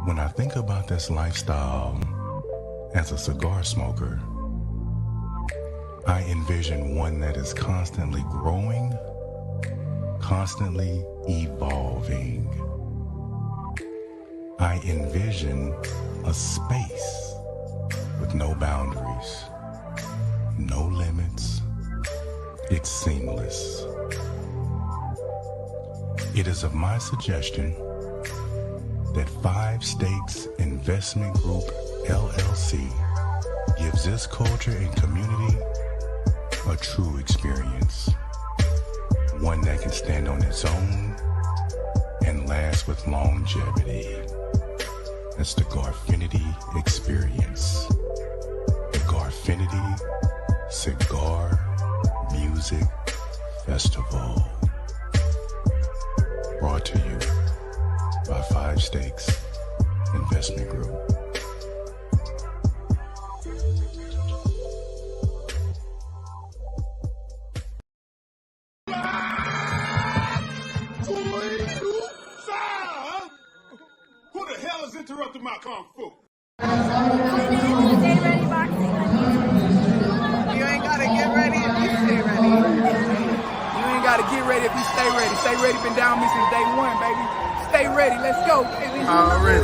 When I think about this lifestyle as a cigar smoker, I envision one that is constantly growing, constantly evolving. I envision a space with no boundaries, no limits. It's seamless. It is of my suggestion that 5 Stakes Investment Group LLC gives this culture and community a true experience, one that can stand on its own and last with longevity. That's the Garfinity Experience. The Garfinity Cigar Music Festival. Brought to you by 5 Stakes Investment Group. Who the hell is interrupting my kung fu? You ain't gotta get ready if you stay ready. You ain't gotta get ready if you stay ready. Stay ready been down me since day one, baby. Stay ready, let's go, baby. Already.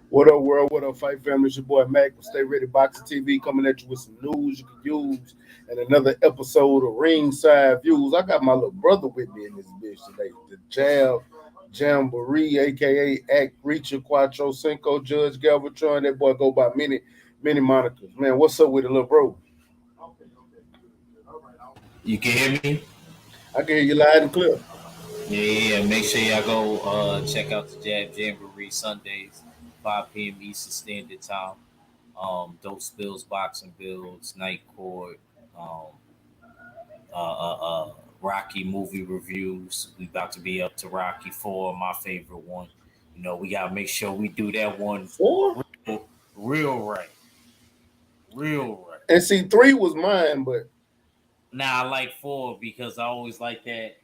What up, world? What up, fight family? It's your boy Mac from StayReadyBoxingTV coming at you with some news you can use and another episode of Ringside Views. I got my little brother with me in this bitch today, the Jamboree, aka Act Reacher, Quattro Cinco, Judge Galvatron. That boy go by many monikers. Man, what's up with the little bro? You can hear me? I can hear you loud and clear. Yeah. Make sure y'all go check out the Jamboree Sundays, 5 p.m. Eastern Standard Time. Dope Spills, Boxing Builds, Night Court, Rocky movie reviews. We about to be up to Rocky 4, my favorite one. You know, we gotta make sure we do that one 4? real right. And see, 3 was mine, but I like 4 because I always like that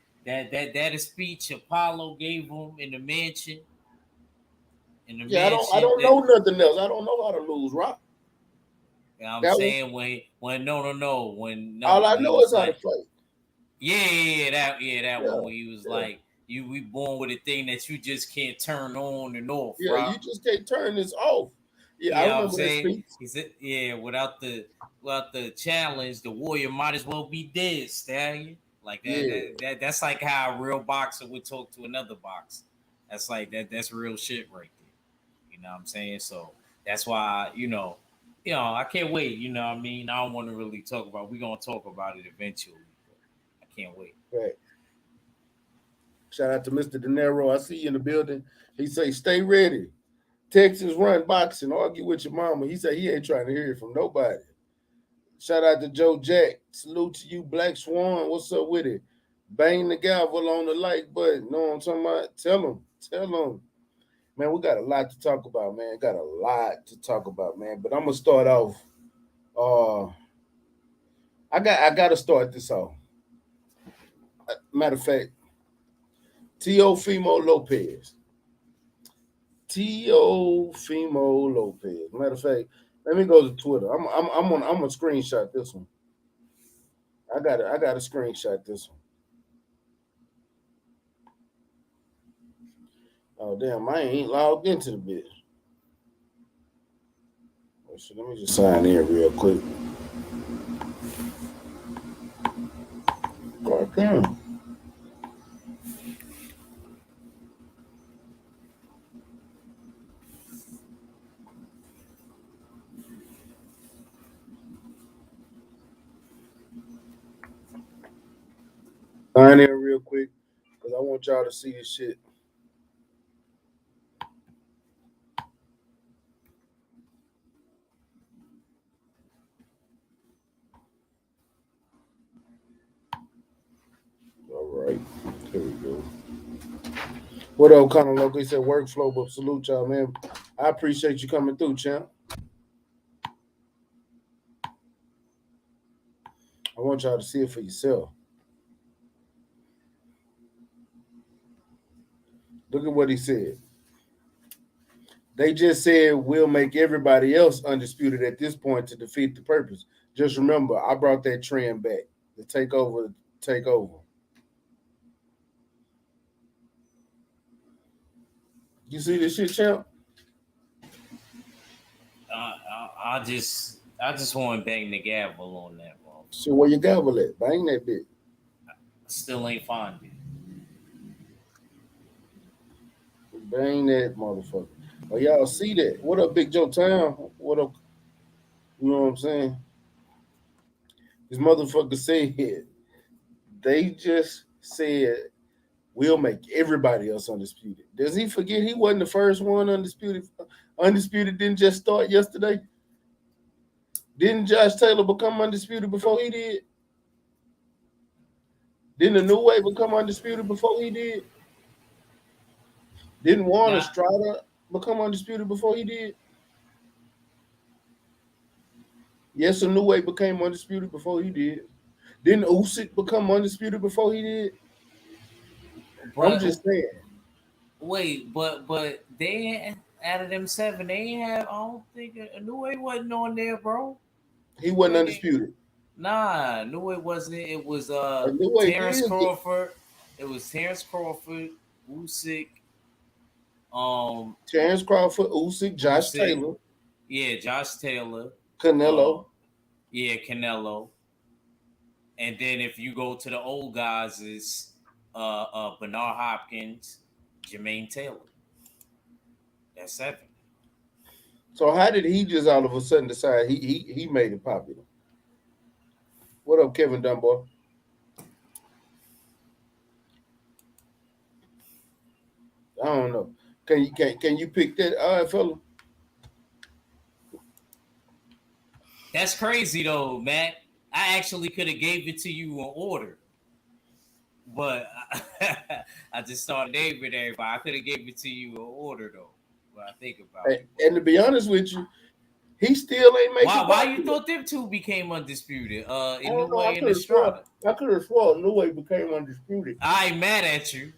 speech Apollo gave him in the mansion. I don't know nothing else. I don't know how to lose rock. You know what I'm saying? When all I know is how to fight. That one where he was like, we born with a thing that you just can't turn on and off. Yeah, bro. You just can't turn this off. Yeah, I remember that speech. He said, without the challenge, the warrior might as well be dead, Stallion. Like that, that's like how a real boxer would talk to another boxer. That's like that's real shit right there. You know what I'm saying? So that's why, I can't wait. You know what I mean? I don't want to really talk about it. We're going to talk about it eventually. But I can't wait. Right. Shout out to Mr. De Niro. I see you in the building. He say, stay ready. Texas run boxing. Argue with your mama. He said he ain't trying to hear it from nobody. Shout out to Joe Jack. Salute to you, Black Swan. What's up with it? Bang the gavel on the like button. Know what I'm talking about? Tell them. Man, we got a lot to talk about, man. But I'm gonna start off. I gotta start this off. Matter of fact, Teofimo Lopez. Matter of fact, let me go to Twitter. I'm gonna screenshot this one. I gotta screenshot this one. Oh damn, I ain't logged into the bitch. So let me just sign in real quick. God damn. Sign in real quick because I want y'all to see this shit. All right, here we go. What up, Connor Loco? He said workflow, but salute y'all, man. I appreciate you coming through, champ. I want y'all to see it for yourself. Look at what he said. They just said we'll make everybody else undisputed at this point to defeat the purpose. Just remember, I brought that trend back. The takeover. You see this shit, champ? I just want to bang the gavel on that one. So where your gavel at? Bang that bitch. Still ain't find it. Bang that motherfucker. Oh, y'all see that? What up, Big Joe Town? What up? You know what I'm saying? This motherfucker said, they just said, we'll make everybody else undisputed. Does he forget he wasn't the first one undisputed? Undisputed didn't just start yesterday. Didn't Josh Taylor become undisputed before he did? Didn't the New Way become undisputed before he did? Didn't Juan Estrada become undisputed before he did? Yes, a New Way became undisputed before he did. Didn't Usyk become undisputed before he did? But, I'm just saying. Wait, but they out of them 7, they ain't have. I don't think a New Way wasn't on there, bro. He wasn't undisputed. Nah, New Way wasn't. It was Terrence Crawford. It was Terrence Crawford, Usyk. Terrence Crawford, Usyk, Josh Taylor. Yeah, Josh Taylor. Canelo. Canelo. And then if you go to the old guys, it's Bernard Hopkins, Jermaine Taylor. That's 7. So how did he just all of a sudden decide he made it popular? What up, Kevin Dunbar? I don't know. Can you pick that? All right, fella. That's crazy though, Matt. I actually could have gave it to you in order, but I just started naming everybody. I could have gave it to you in order though. But I think about it. And to be honest with you, he still ain't making. Why you thought them two became undisputed? New Way and Estrada. I could have sworn New Way became undisputed. I ain't mad at you,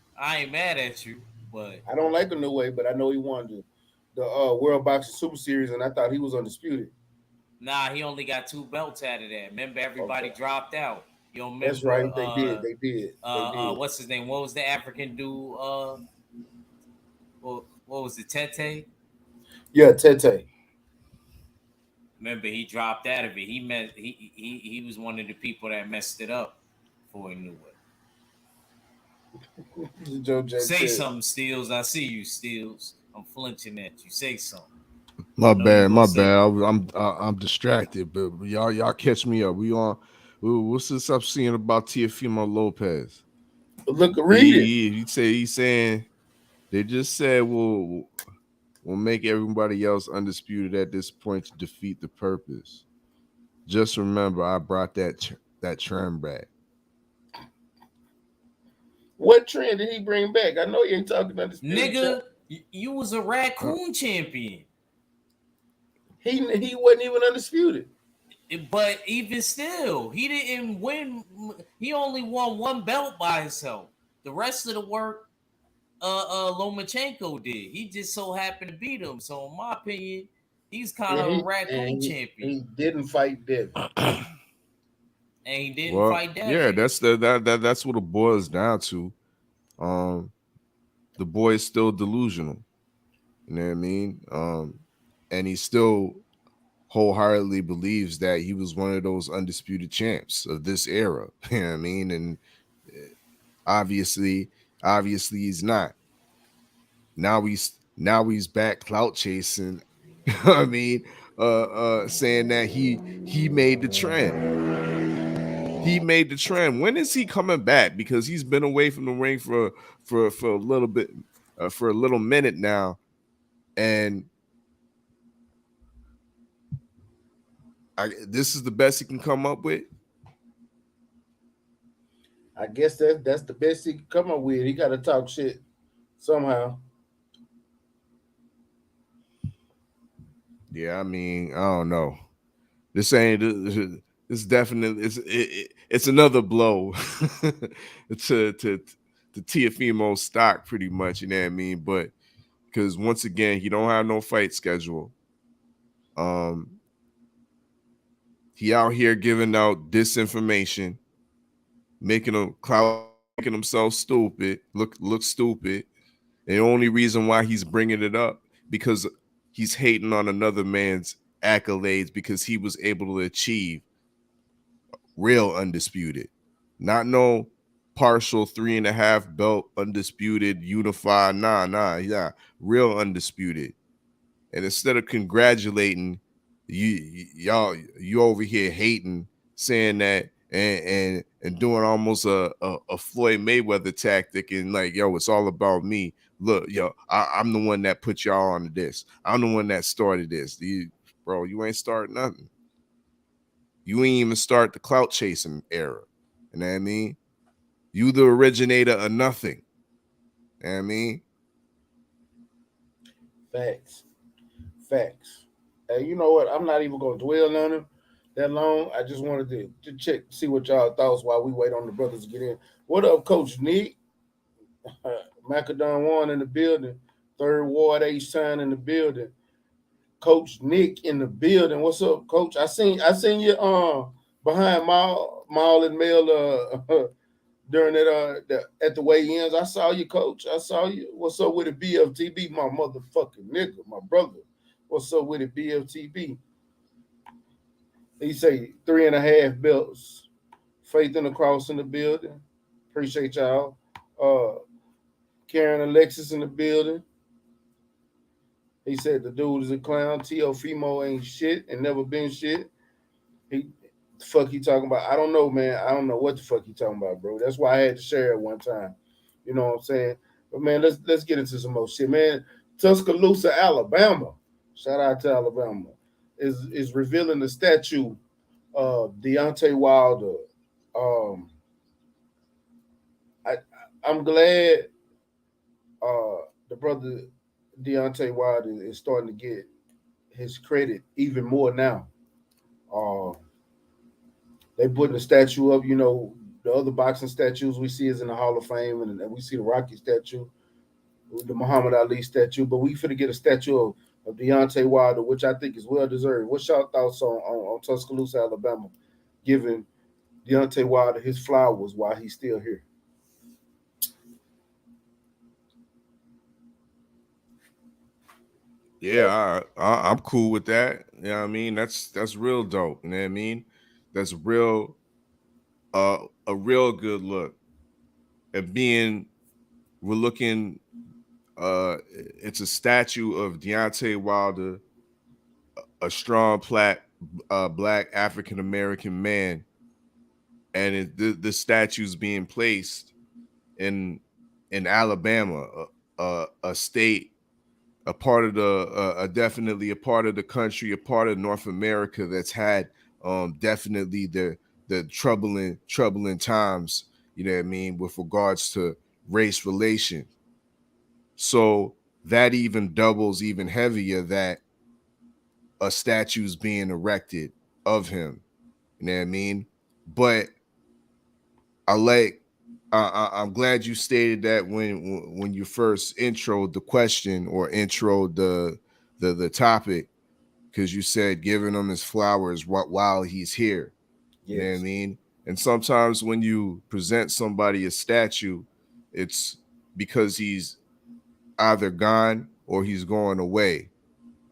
but I don't like a New Way, but I know he won the World Boxing Super Series, and I thought he was undisputed. Nah, he only got 2 belts out of that. Remember, everybody dropped out. You don't remember? That's right. They did. What's his name? What was the African dude? What was it? Tete? Yeah, Tete. Remember, he dropped out of it. He was one of the people that messed it up before he knew it. Say something, Steels. I see you, Steels. I'm flinching at you. Say something. My bad. I'm distracted, but y'all catch me up. What's this I'm seeing about Teofimo Lopez? Look, read it. He's saying they just said we'll make everybody else undisputed at this point to defeat the purpose. Just remember, I brought that trend back. What trend did he bring back? I know you ain't talking undisputed. Nigga, you was a raccoon champion. He wasn't even undisputed. But even still, he didn't win. He only won 1 belt by himself. The rest of the work, Lomachenko did. He just so happened to beat him. So in my opinion, he's kind of a raccoon champion. He didn't fight Devin. And he didn't fight Devin. Yeah, that's what it boils down to. The boy is still delusional. You know what I mean? And he still wholeheartedly believes that he was one of those undisputed champs of this era. You know what I mean? And obviously he's not. Now he's back clout chasing. You know what I mean? Saying that he made the trend. he made the trend. When is he coming back? Because he's been away from the ring for a little bit, for a little minute now, and this is the best he can come up with. I guess that's the best he can come up with. He got to talk shit somehow. Yeah, I mean, I don't know. This ain't. It's definitely it's another blow to Teofimo's stock, pretty much. You know what I mean? But because once again, he don't have no fight schedule. He out here giving out disinformation, making himself stupid, look stupid. And the only reason why he's bringing it up because he's hating on another man's accolades because he was able to achieve real undisputed, not no partial 3.5 belt undisputed unified. Yeah, real undisputed. And instead of congratulating you over here hating, saying that and doing almost a Floyd Mayweather tactic and like, yo, it's all about me. Look, yo, I'm the one that put y'all on this. I'm the one that started this. Bro, you ain't started nothing. You ain't even start the clout chasing era. You know what I mean? You the originator of nothing. You know what I mean? Facts. Hey, you know what? I'm not even going to dwell on him that long. I just wanted to check, see what y'all thoughts while we wait on the brothers to get in. What up, Coach Nick? Macadon 1 in the building. 3rd Ward H-Town in the building. Coach Nick in the building. What's up, Coach? I seen you behind Maul and Mel during that at the weigh-ins. I saw you, Coach. I saw you. What's up with the BFTB, my motherfucking nigga, my brother? What's up with it, BFTB? He say 3.5 belts. Faith in the Cross in the building. Appreciate y'all. Karen Alexis in the building. He said the dude is a clown. Teofimo ain't shit and never been shit. The fuck he talking about? I don't know, man. I don't know what the fuck he talking about, bro. That's why I had to share it one time. You know what I'm saying? But man, let's get into some more shit, man. Tuscaloosa, Alabama. Shout out to Alabama. Is revealing the statue of Deontay Wilder. I'm glad the brother Deontay Wilder is starting to get his credit even more now. They putting a statue up. You know, the other boxing statues we see is in the Hall of Fame, and we see the Rocky statue, the Muhammad Ali statue, but we finna get a statue of Deontay Wilder, which I think is well deserved. What's y'all thoughts on Tuscaloosa, Alabama, giving Deontay Wilder his flowers while he's still here? Yeah, I'm cool with that. You know what I mean? That's real dope. You know what I mean? That's real, a real good look. And we're looking, it's a statue of Deontay Wilder, a strong black African American man, and the statue's being placed in Alabama, a state, a part of definitely a part of the country, a part of North America that's had definitely the troubling times, you know what I mean, with regards to race relation. So that even doubles even heavier that a statue's being erected of him. You know what I mean? But I'm glad you stated that when you first introed the question or introed the topic, because you said giving him his flowers while he's here. Yes. You know what I mean? And sometimes when you present somebody a statue, it's because he's either gone or he's going away.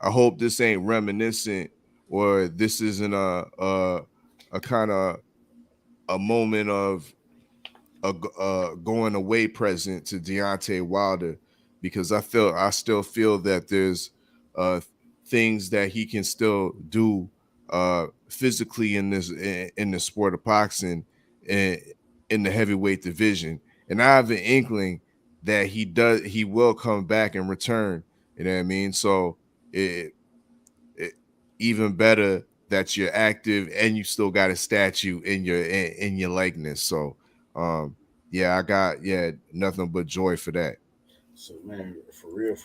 I hope this ain't reminiscent, or this isn't a kind of a moment of a going away present to Deontay Wilder, because I still feel that there's things that he can still do physically in the sport of boxing in the heavyweight division, and I have an inkling that he will come back and return. You know what I mean? So it even better that you're active and you still got a statue in your likeness. So yeah, I got nothing but joy for that. So man, for real.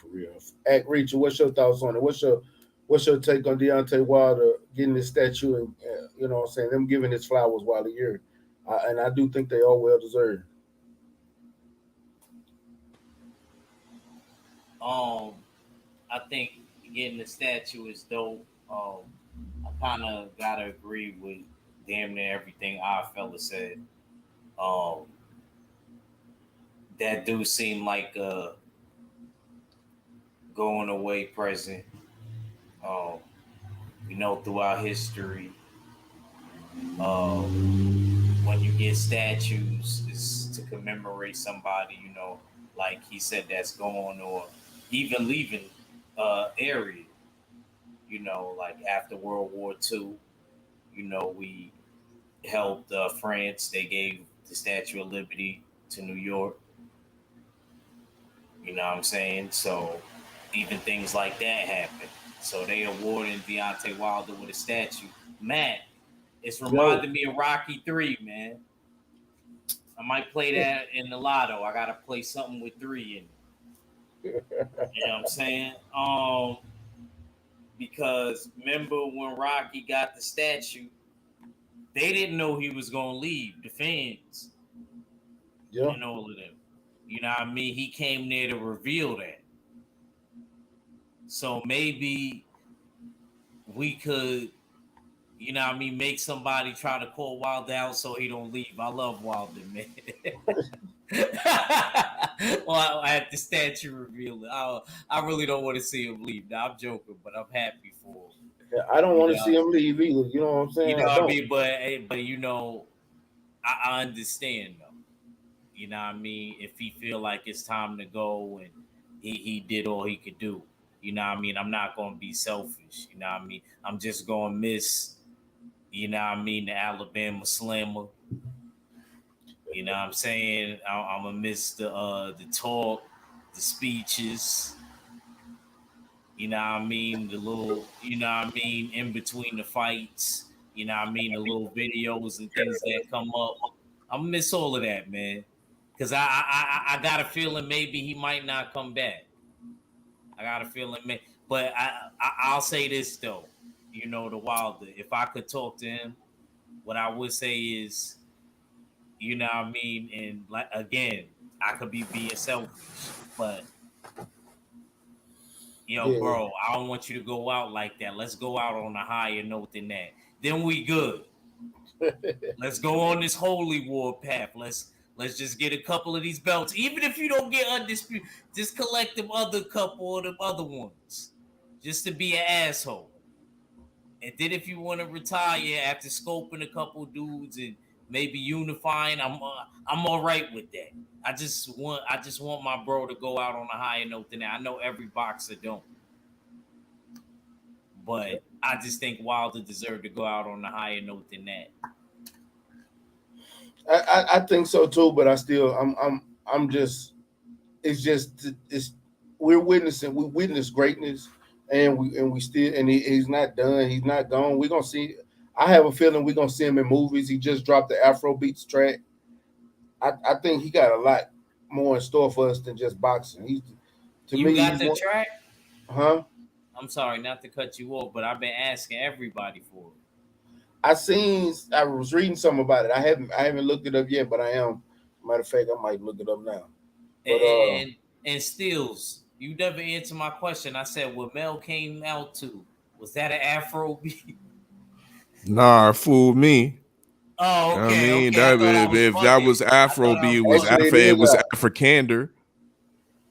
Act Reacher, what's your thoughts on it? What's your take on Deontay Wilder getting his statue and you know what I'm saying, them giving his flowers while here? And I do think they all well deserved. I think getting the statue is dope. I kind of gotta agree with damn near everything our fella said. Um, that do seem like a going away present. Um, throughout history, when you get statues, it's to commemorate somebody, like he said, that's gone or even leaving area. Like after World War II, we helped France. They gave the Statue of Liberty to New York. You know what I'm saying? So even things like that happen. So they awarded Deontay Wilder with a statue. Matt, it's reminding me of Rocky 3, man. I might play that in the lotto. I gotta play something with 3 in it. You know what I'm saying? Because remember when Rocky got the statue, they didn't know he was gonna leave, the fans. Yeah. And all of them. You know what I mean? He came there to reveal that. So maybe we could, make somebody try to call Wilder out so he don't leave. I love Wilder, man. Well, I had the statue reveal it. I really don't want to see him leave. Now, I'm joking, but I'm happy for him. Yeah, I don't want to see him leave either. You know what I'm saying? You know what I mean? But I understand though. You know what I mean? If he feel like it's time to go and he did all he could do. You know what I mean? I'm not going to be selfish. You know what I mean? I'm just going to miss, the Alabama Slammer. You know what I'm saying? I'm going to miss the talk, the speeches. You know what I mean? The little, in between the fights. You know what I mean? The little videos and things that come up. I'm going to miss all of that, man. Because I got a feeling maybe he might not come back. I got a feeling, but I'll say this though, the Wilder. If I could talk to him, what I would say is, you know what I mean, and like again, I could be being selfish, but bro, I don't want you to go out like that. Let's go out on a higher note than that. Then we good. Let's go on this holy war path. Let's just get a couple of these belts. Even if you don't get Undisputed, just collect them other couple of them other ones. Just to be an asshole. And then if you want to retire after scoping a couple dudes and maybe unifying, I'm all right with that. I just want my bro to go out on a higher note than that. I know every boxer don't. But I just think Wilder deserved to go out on a higher note than that. I think so too, but I still we witness greatness, and he's not done. He's not gone. We're gonna see. I have a feeling we're gonna see him in movies. He just dropped the Afrobeats track. I think he got a lot more in store for us than just boxing. You got the track? Huh? I'm sorry not to cut you off, but I've been asking everybody for it. I was reading something about it. I haven't looked it up yet, but I am. Matter of fact, I might look it up now. But, and Steels, you never answered my question. I said what Mel came out to. Was that an Afro beat? Nah, it fooled me. Oh, okay. I mean, okay. if that was Afro beat, it was Afrikaner.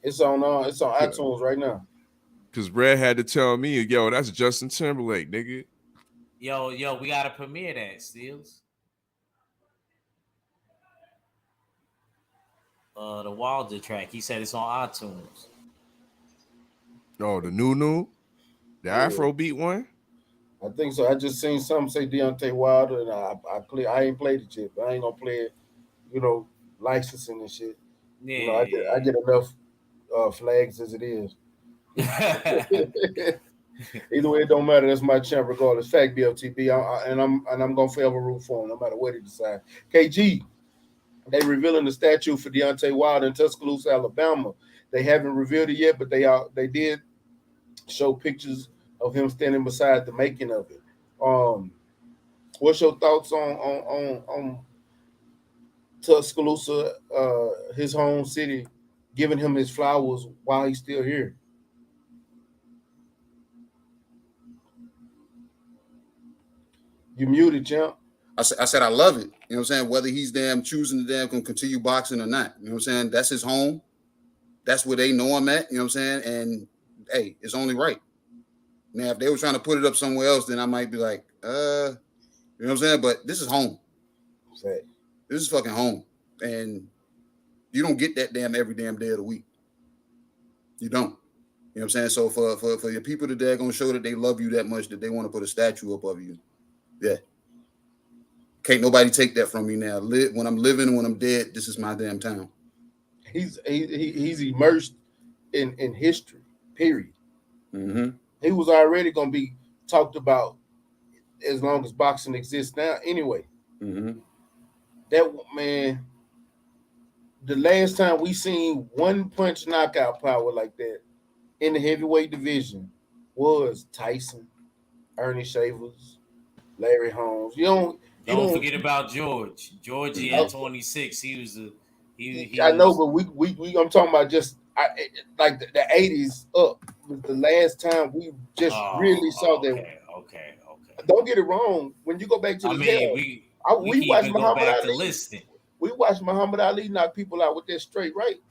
It's on iTunes right now. Cause Brad had to tell me, yo, that's Justin Timberlake, nigga. Yo, we gotta premiere that, Steels. The Wilder track. He said it's on iTunes. Oh, the new, the Afrobeat one. I think so. I just seen some say Deontay Wilder, and I ain't played it yet, but I ain't gonna play it. You know, licensing and shit. You know, I get enough flags as it is. Either way, it don't matter. That's my champ, regardless. Fact, BLTB, I'm gonna forever root for him, no matter what he decides. KG, they revealing the statue for Deontay Wilder in Tuscaloosa, Alabama. They haven't revealed it yet, but they did show pictures of him standing beside the making of it. What's your thoughts on Tuscaloosa, his home city, giving him his flowers while he's still here? You muted, champ. I said I love it. You know what I'm saying? Whether he's choosing to continue boxing or not. You know what I'm saying? That's his home. That's where they know him at. You know what I'm saying? And hey, it's only right. Now, if they were trying to put it up somewhere else, then I might be like, you know what I'm saying? But this is home. Exactly. This is fucking home. And you don't get that every damn day of the week. You don't. You know what I'm saying? So for your people that they're gonna show that they love you that much that they want to put a statue up of you. Yeah. Can't nobody take that from me now. When I'm living and when I'm dead, this is my damn town. He's immersed in history, period. Mm-hmm. He was already going to be talked about as long as boxing exists now anyway. Mm-hmm. That man, the last time we seen one punch knockout power like that in the heavyweight division was Tyson, Ernie Shavers, Larry Holmes. You don't forget about George. Georgie at 26. He was I know, but we I'm talking about just like the 80s up was the last time we just really saw that. Okay. Don't get it wrong. When you go back to we watched Muhammad Ali. We watched Muhammad Ali knock people out with that straight right.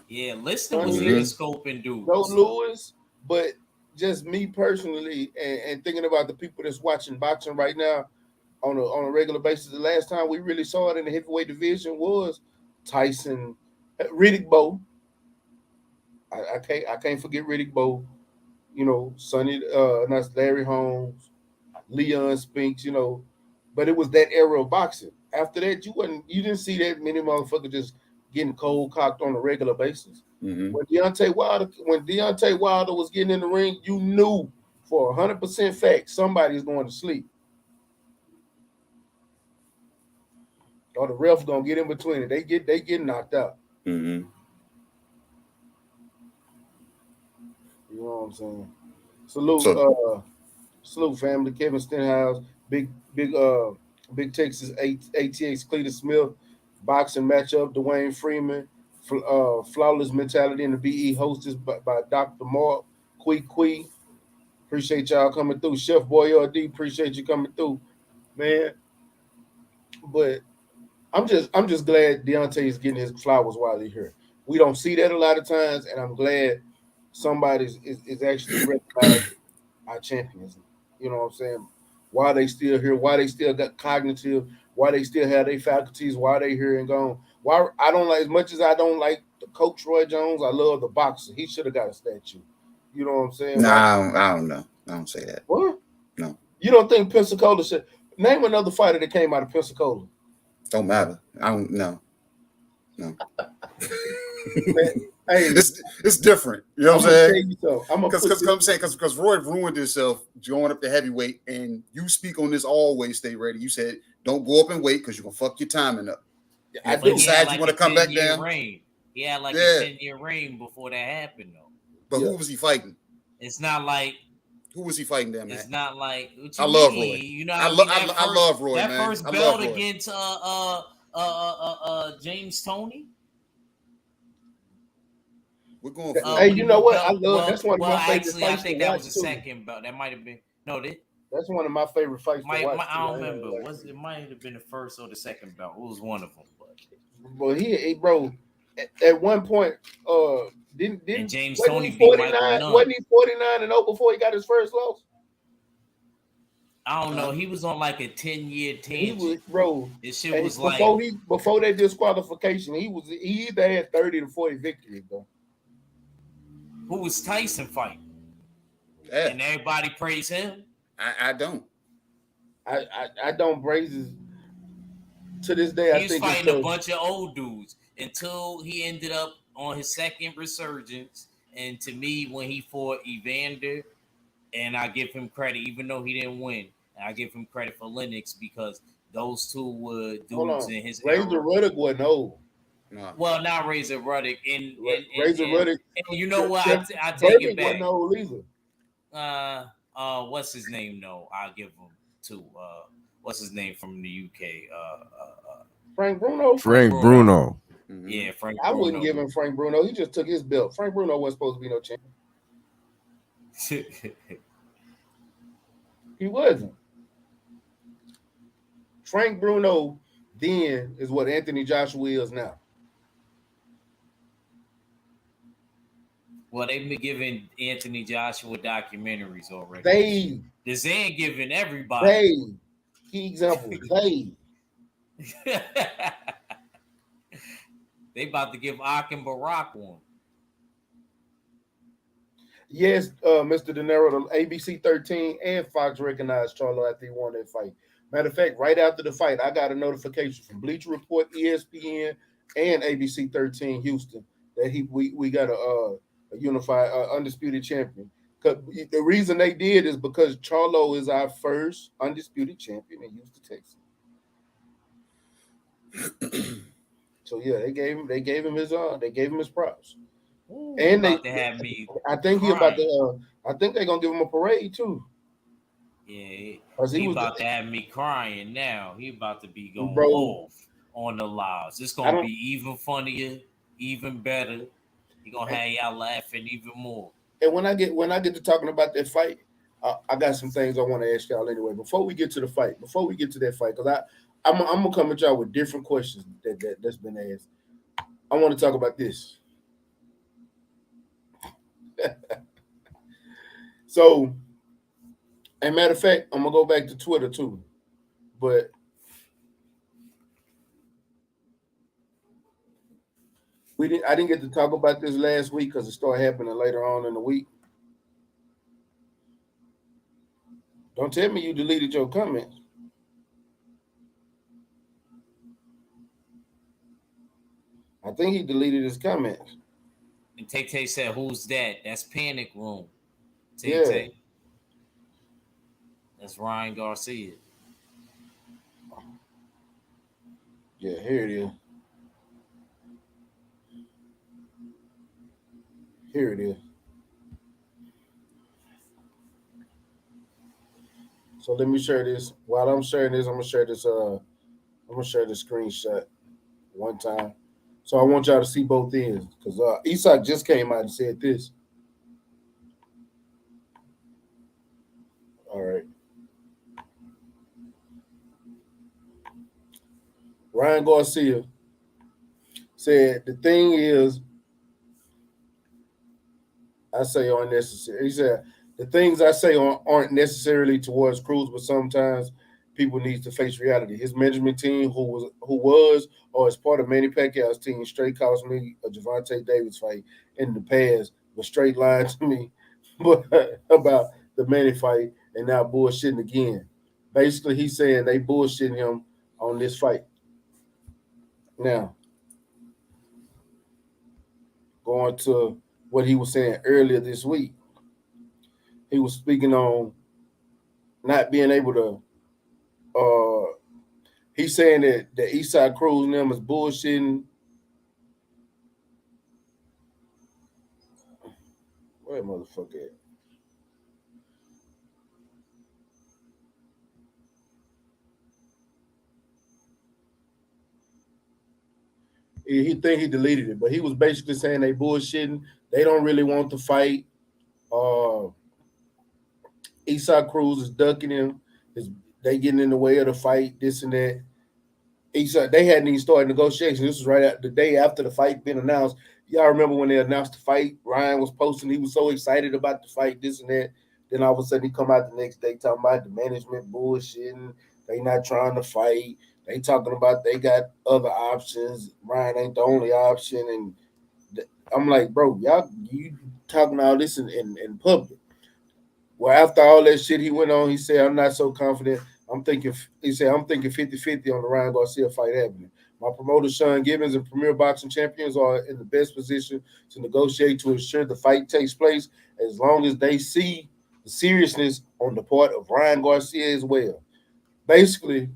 Yeah, listening was even scoping dudes. No Lewis, but just me personally, and thinking about the people that's watching boxing right now on a regular basis. The last time we really saw it in the heavyweight division was Tyson, Riddick Bowe. I can't forget Riddick Bowe. You know, Sonny, that's Larry Holmes, Leon Spinks. You know, but it was that era of boxing. After that, you didn't see that many motherfuckers just getting cold cocked on a regular basis. Mm-hmm. When Deontay Wilder was getting in the ring, you knew for 100% fact somebody's going to sleep. Or the ref gonna get in between it. They get knocked out. Mm-hmm. You know what I'm saying? Salute family. Kevin Stenhouse, big Texas ATX Cletus Smith, boxing matchup. Dwayne Freeman, flawless mentality in the BE hosted by Dr. Mark Quee. Appreciate y'all coming through. Chef Boyardee, appreciate you coming through, man. But I'm just glad Deontay is getting his flowers while he's here. We don't see that a lot of times, and I'm glad somebody is actually recognizing our champions. You know what I'm saying? Why they still here? Why they still got cognitive? Why they still have their faculties? Why they here and gone? Why I don't like as much as I don't like the coach Roy Jones. I love the boxer. He should have got a statue. You know what I'm saying? No, I don't know. I don't say that. What? No. You don't think Pensacola should name another fighter that came out of Pensacola? Don't matter. I don't know. No. Hey, it's different. You know what I'm saying? Because Roy ruined himself going up to heavyweight, and you speak on this always. Stay ready. You said don't go up and wait because you're gonna fuck your timing up. I do. Decide you want to come back down. He had like a 10-year reign before that happened, though. But who was he fighting? It's not like. Who was he fighting down there? It's not like I love Roy. You know, I love Roy. That man. first belt against James Toney. We're going. Hey, you know what? I love. That's one of my favorite fights. I think that was the second belt. That might have been That's one of my favorite fights. I don't remember. It might have been the first or the second belt. It was one of them. But bro, at one point, didn't James Toney beat 49? Wasn't he 49-0 before he got his first loss? I don't know. He was on like a 10-year tangent. He was, bro. This shit was before that disqualification. He either had 30 to 40 victories, bro. Who was Tyson fighting? Yeah. And everybody praised him. I don't. I don't. Braces to this day. I He was think fighting a bunch of old dudes until he ended up on his second resurgence. And to me, when he fought Evander, and I give him credit, even though he didn't win, and I give him credit for Lennox because those two were dudes in his Razor era. Ruddock wasn't old. No. Well, not Razor Ruddock. Razor Ruddock. And you know what? I take Burbick it back. wasn't old either. What's his name? No, I'll give him to what's his name from the UK? Frank Bruno. Frank Bruno. Mm-hmm. Yeah, Frank. I wouldn't give him Frank Bruno. He just took his belt. Frank Bruno wasn't supposed to be no champion. He wasn't. Frank Bruno then is what Anthony Joshua is now. Well, they've been giving Anthony Joshua documentaries already. The Zan giving everybody. Key example. They about to give Ak and Barack one. Yes, Mr. De Niro, the ABC 13 and Fox recognized Charlo after he won that fight. Matter of fact, right after the fight, I got a notification from Bleacher Report, ESPN, and ABC 13 Houston that we got a unified undisputed champion. The reason they did is because Charlo is our first undisputed champion in Houston, Texas. So yeah, they gave him his props. Ooh, and about to have me. I think he about to. I think they're gonna give him a parade too. Yeah, he about to have me crying now. He about to be going off on the lives. It's gonna be even funnier, even better. He gonna have y'all laughing even more. And when I get to talking about that fight, I got some things I want to ask y'all anyway. Before we get to that fight, because I'm gonna come at y'all with different questions that's been asked. I want to talk about this. So, as a matter of fact, I'm gonna go back to Twitter too, but I didn't get to talk about this last week because it started happening later on in the week. Don't tell me you deleted your comments. I think he deleted his comments. And Tay said, "Who's that? That's Panic Room." Tay. Yeah. That's Ryan Garcia. Yeah, here it is. Here it is. So let me share this. While I'm sharing this, I'm gonna share this screenshot one time. So I want y'all to see both ends because Isak just came out and said this. All right. Ryan Garcia said the thing is, I say unnecessary. He said the things I say aren't necessarily towards Cruz, but sometimes people need to face reality. His management team, who was or is part of Manny Pacquiao's team, straight cost me a Gervonta Davis fight in the past, but straight lied to me about the Manny fight and now bullshitting again. Basically, he's saying they bullshitting him on this fight. Now, going to what he was saying earlier this week, he was speaking on not being able to. He's saying that the Eastside Cruz and them is bullshitting. Where motherfucker at? He think he deleted it, but he was basically saying they bullshitting. They don't really want to fight. Eastside Cruz is ducking him. They getting in the way of the fight, this and that. They hadn't even started negotiations. This was right at the day after the fight been announced. Y'all remember when they announced the fight? Ryan was posting. He was so excited about the fight, this and that. Then all of a sudden he come out the next day talking about the management bullshitting. They not trying to fight. They talking about they got other options. Ryan ain't the only option. And I'm like, bro, you talking all this in public. Well, after all that shit he went on, he said, I'm not so confident. He said, I'm thinking 50-50 on the Ryan Garcia fight happening. My promoter, Sean Gibbons, and Premier Boxing Champions are in the best position to negotiate to ensure the fight takes place as long as they see the seriousness on the part of Ryan Garcia as well. Basically,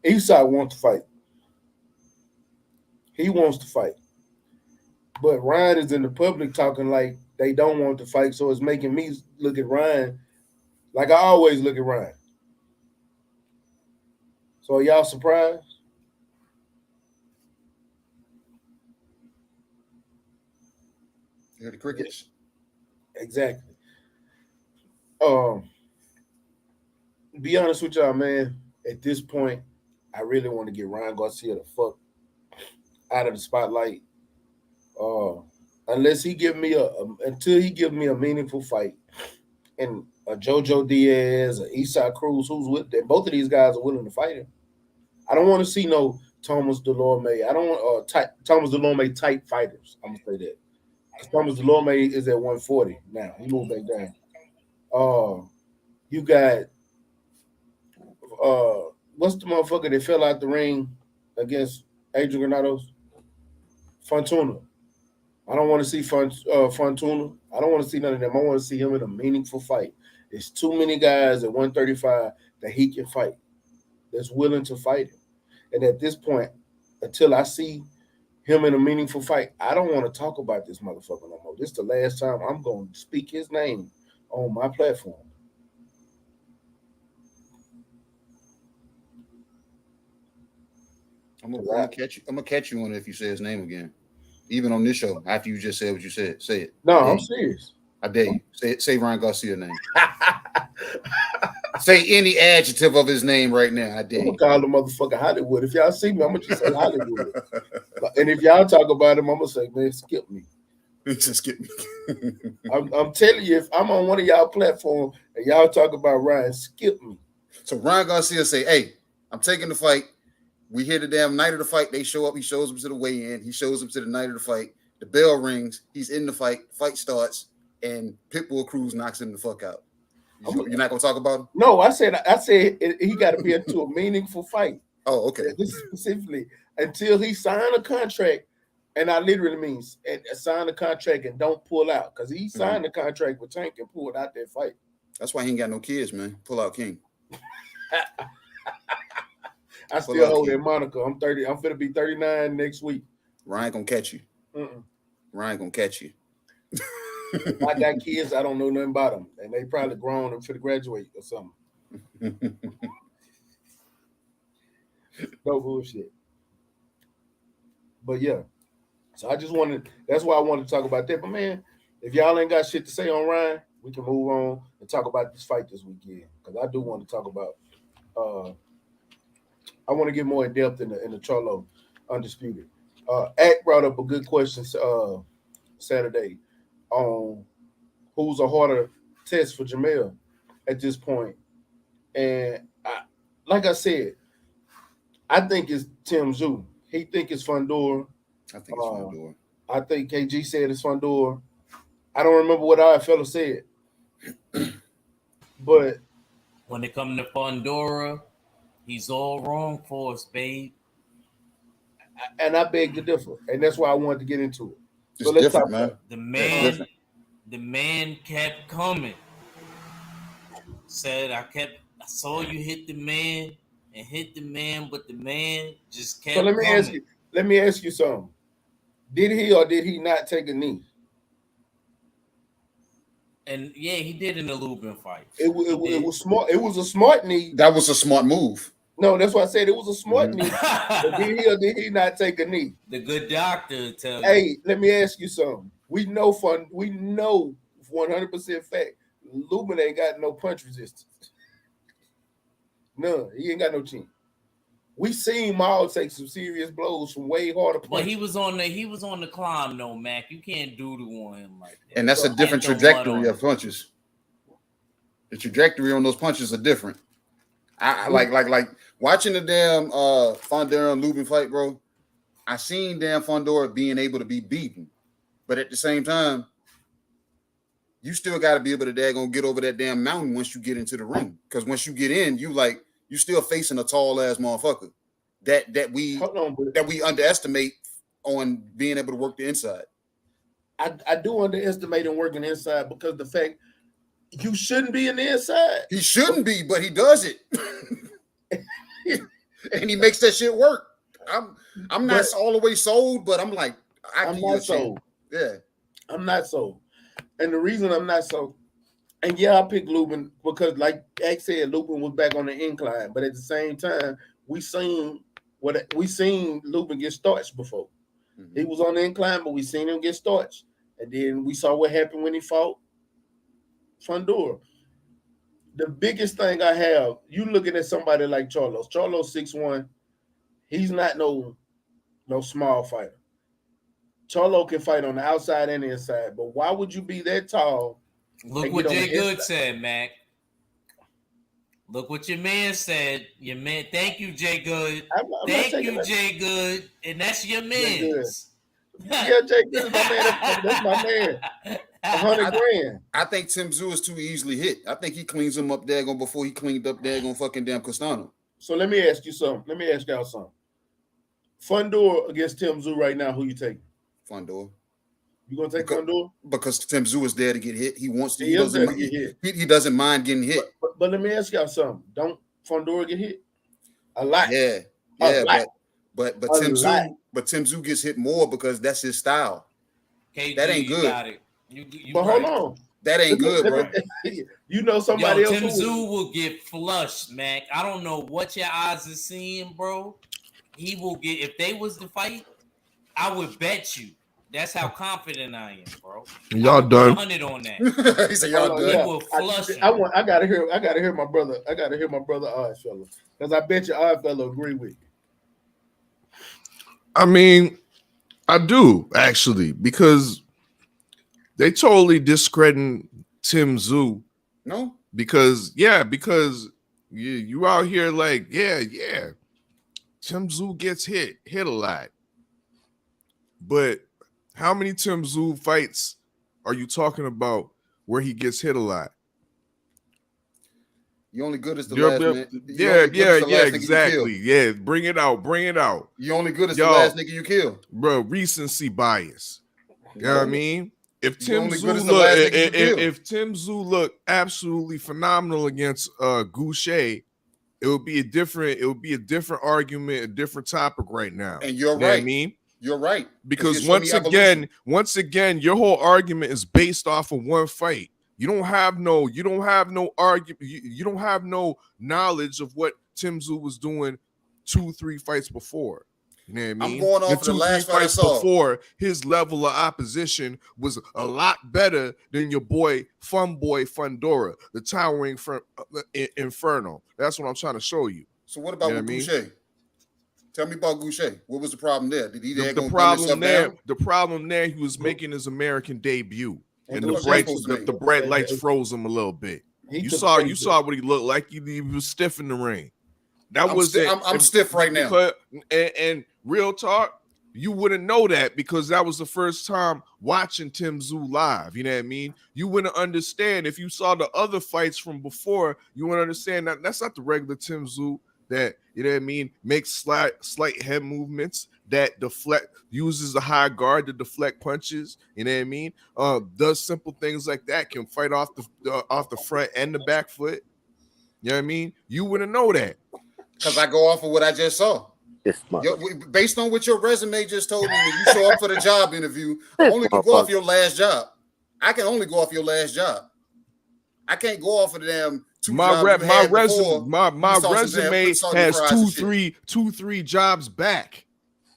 Eastside wants to fight. He wants to fight. But Ryan is in the public talking like they don't want to fight, so it's making me look at Ryan like I always look at Ryan. So are y'all surprised? Hear the crickets. Exactly. Be honest with y'all, man. At this point, I really want to get Ryan Garcia the fuck out of the spotlight. Unless he give me until he gives me a meaningful fight, and a JoJo Diaz, or Eastside Cruz, who's with them. Both of these guys are willing to fight him. I don't want to see no Thomas Delorme. I don't want Thomas Delorme type fighters. I'm gonna say that. Thomas Delorme is at 140 now. He moved back down. You got what's the motherfucker that fell out the ring against Adrian Granados? Fontuna. I don't want to see Fontuna. I don't want to see none of them. I want to see him in a meaningful fight. There's too many guys at 135 that he can fight, that's willing to fight him. And at this point, until I see him in a meaningful fight, I don't want to talk about this motherfucker no more. This is the last time I'm going to speak his name on my platform. I'm gonna catch you on it if you say his name again. Even on this show, after you just said what you said, say it. No, I'm serious. I dare you. Say Ryan Garcia's name. Say any adjective of his name right now. I dare you. I'm gonna call the motherfucker Hollywood. If y'all see me, I'm gonna just say Hollywood. And if y'all talk about him, I'm gonna say, man, skip me. Just skip me. I'm telling you, if I'm on one of y'all platforms and y'all talk about Ryan, skip me. So Ryan Garcia say, hey, I'm taking the fight. We hear the damn night of the fight. They show up. He shows them to the weigh-in. He shows them to the night of the fight. The bell rings. He's in the fight. Fight starts, and Pitbull Cruz knocks him the fuck out. You're not gonna talk about him? No, I said he got to be into a meaningful fight. Oh, okay. This is specifically until he signed a contract, and I literally mean sign a contract and don't pull out, because he signed a contract with Tank and pulled out that fight. That's why he ain't got no kids, man. Pull out king. I still hold that moniker. I'm 30. I'm finna be 39 next week. Ryan gonna catch you. Ryan gonna catch you. I got kids. I don't know nothing about them, and they probably grown and finna graduate or something. No bullshit. But yeah, so I just wanted. That's why I wanted to talk about that. But man, if y'all ain't got shit to say on Ryan, we can move on and talk about this fight this weekend, because I do want to talk about. I want to get more in depth in the Charlo Undisputed. Act brought up a good question Saturday on who's a harder test for Jermell at this point. And like I said, I think it's Tim Zhu. He think it's Fundora. I think it's Fundora. I think KG said it's Fundora. I don't remember what our fella said. But when it comes to Fundora, he's all wrong for us, babe. And I beg to differ. And that's why I wanted to get into it. So let's talk about it. The man kept coming. Said I saw you hit the man and hit the man, but the man just kept coming. So let me ask you something. Did he or did he not take a knee? And yeah, he did in the Lubin fight. It was smart. It was a smart knee. That was a smart move. No, that's why I said it was a smart knee. But did he or did he not take a knee? The good doctor tell you. Hey, let me ask you something. We know 100% fact. Lubin ain't got no punch resistance. None. He ain't got no chin. We seen Maul take some serious blows from way harder punches. But he was on the climb though, Mac. You can't do on him like that. And that's a different trajectory of punches. The trajectory on those punches are different. I like watching the damn Fundora and Lubin fight, bro. I seen damn Fundora being able to be beaten, but at the same time, you still got to be able to daggone get over that damn mountain once you get into the ring. Because once you get in, you still facing a tall ass motherfucker that we underestimate on being able to work the inside. I do underestimate him working inside because the fact you shouldn't be in the inside. He shouldn't be, but he does it. And he makes that shit work. I'm not all the way sold, but I'm like, I'm not sold. Yeah. I'm not sold. And the reason I'm not sold, and yeah, I picked Lubin because, like X said, Lubin was back on the incline. But at the same time, we seen Lubin get starched before. Mm-hmm. He was on the incline, but we seen him get starched. And then we saw what happened when he fought Fundora. The biggest thing I have, you looking at somebody like Charlo. Charlo's 6'1". He's not no small fighter. Charlo can fight on the outside and the inside, but why would you be that tall? Look what Jay Good said, Mac. Look what your man said. Your man, thank you, Jay Good. Thank you, Jay Good. And that's your man. Yeah, Jay Good is my man. That's my man. 100 grand. I think Tim Tszyu is too easily hit. I think he cleans him up daggone before he cleaned up daggone fucking damn Castano. So let me ask you something. Let me ask y'all something. Fundora against Tim Tszyu right now, who you taking? Fundora. You gonna take Fundora? Because Tim Tszyu is there to get hit. He wants to. He doesn't get hit. He doesn't mind getting hit. But let me ask y'all something. Don't Fundora get hit? A lot. Yeah. But Tim Tszyu gets hit more because that's his style. KG, that ain't good. Got it. But hold on. That ain't good, bro. You know somebody else. Tim Tszyu will get flushed, Mac. I don't know what your eyes are seeing, bro. He will get, if they was to fight, I would bet you. That's how confident I am, bro. Y'all done. 100 on that. He said y'all done. Yeah. He will flush him. I gotta hear my brother. I gotta hear my brother Oddfellow. Because I bet you Oddfellow agree with you. I mean, I do actually, because they totally discrediting Tim Tszyu. No, because you out here like, yeah. Tim Tszyu gets hit a lot. But how many Tim Tszyu fights are you talking about where he gets hit a lot? You only good as the last man. Yeah, exactly. Yeah, bring it out. You only good as the last nigga you kill. Bro, recency bias. You know what I mean? If Tim Tszyu look absolutely phenomenal against Goucher, it would be a different argument, a different topic right now. And you're right. What I mean? You're right. Because once again, your whole argument is based off of one fight. You don't have no argument. You don't have no knowledge of what Tim Tszyu was doing 2-3 fights before. You know what I mean? I'm going off the last fight I saw. Before, his level of opposition was a lot better than your boy Fundora, the towering Inferno. That's what I'm trying to show you. So what about with Goucher? Tell me about Goucher. What was the problem there? Did he the problem there, he was making his American debut. And the bright lights froze him a little bit. You saw what he looked like. He was stiff in the ring. I'm stiff right now. And real talk, you wouldn't know that because that was the first time watching Tim Tszyu live. You know what I mean? You wouldn't understand if you saw the other fights from before. You wouldn't understand that that's not the regular Tim Tszyu. That, you know what I mean, makes slight head movements, that deflect, uses a high guard to deflect punches, you know what I mean? Does simple things like that, can fight off the front and the back foot. You know what I mean? You wouldn't know that. Because I go off of what I just saw. Based on what your resume just told me, when you show up for the job interview, I only can go off your last job. I can only go off your last job. I can't go off of the damn my resume has two, three jobs back.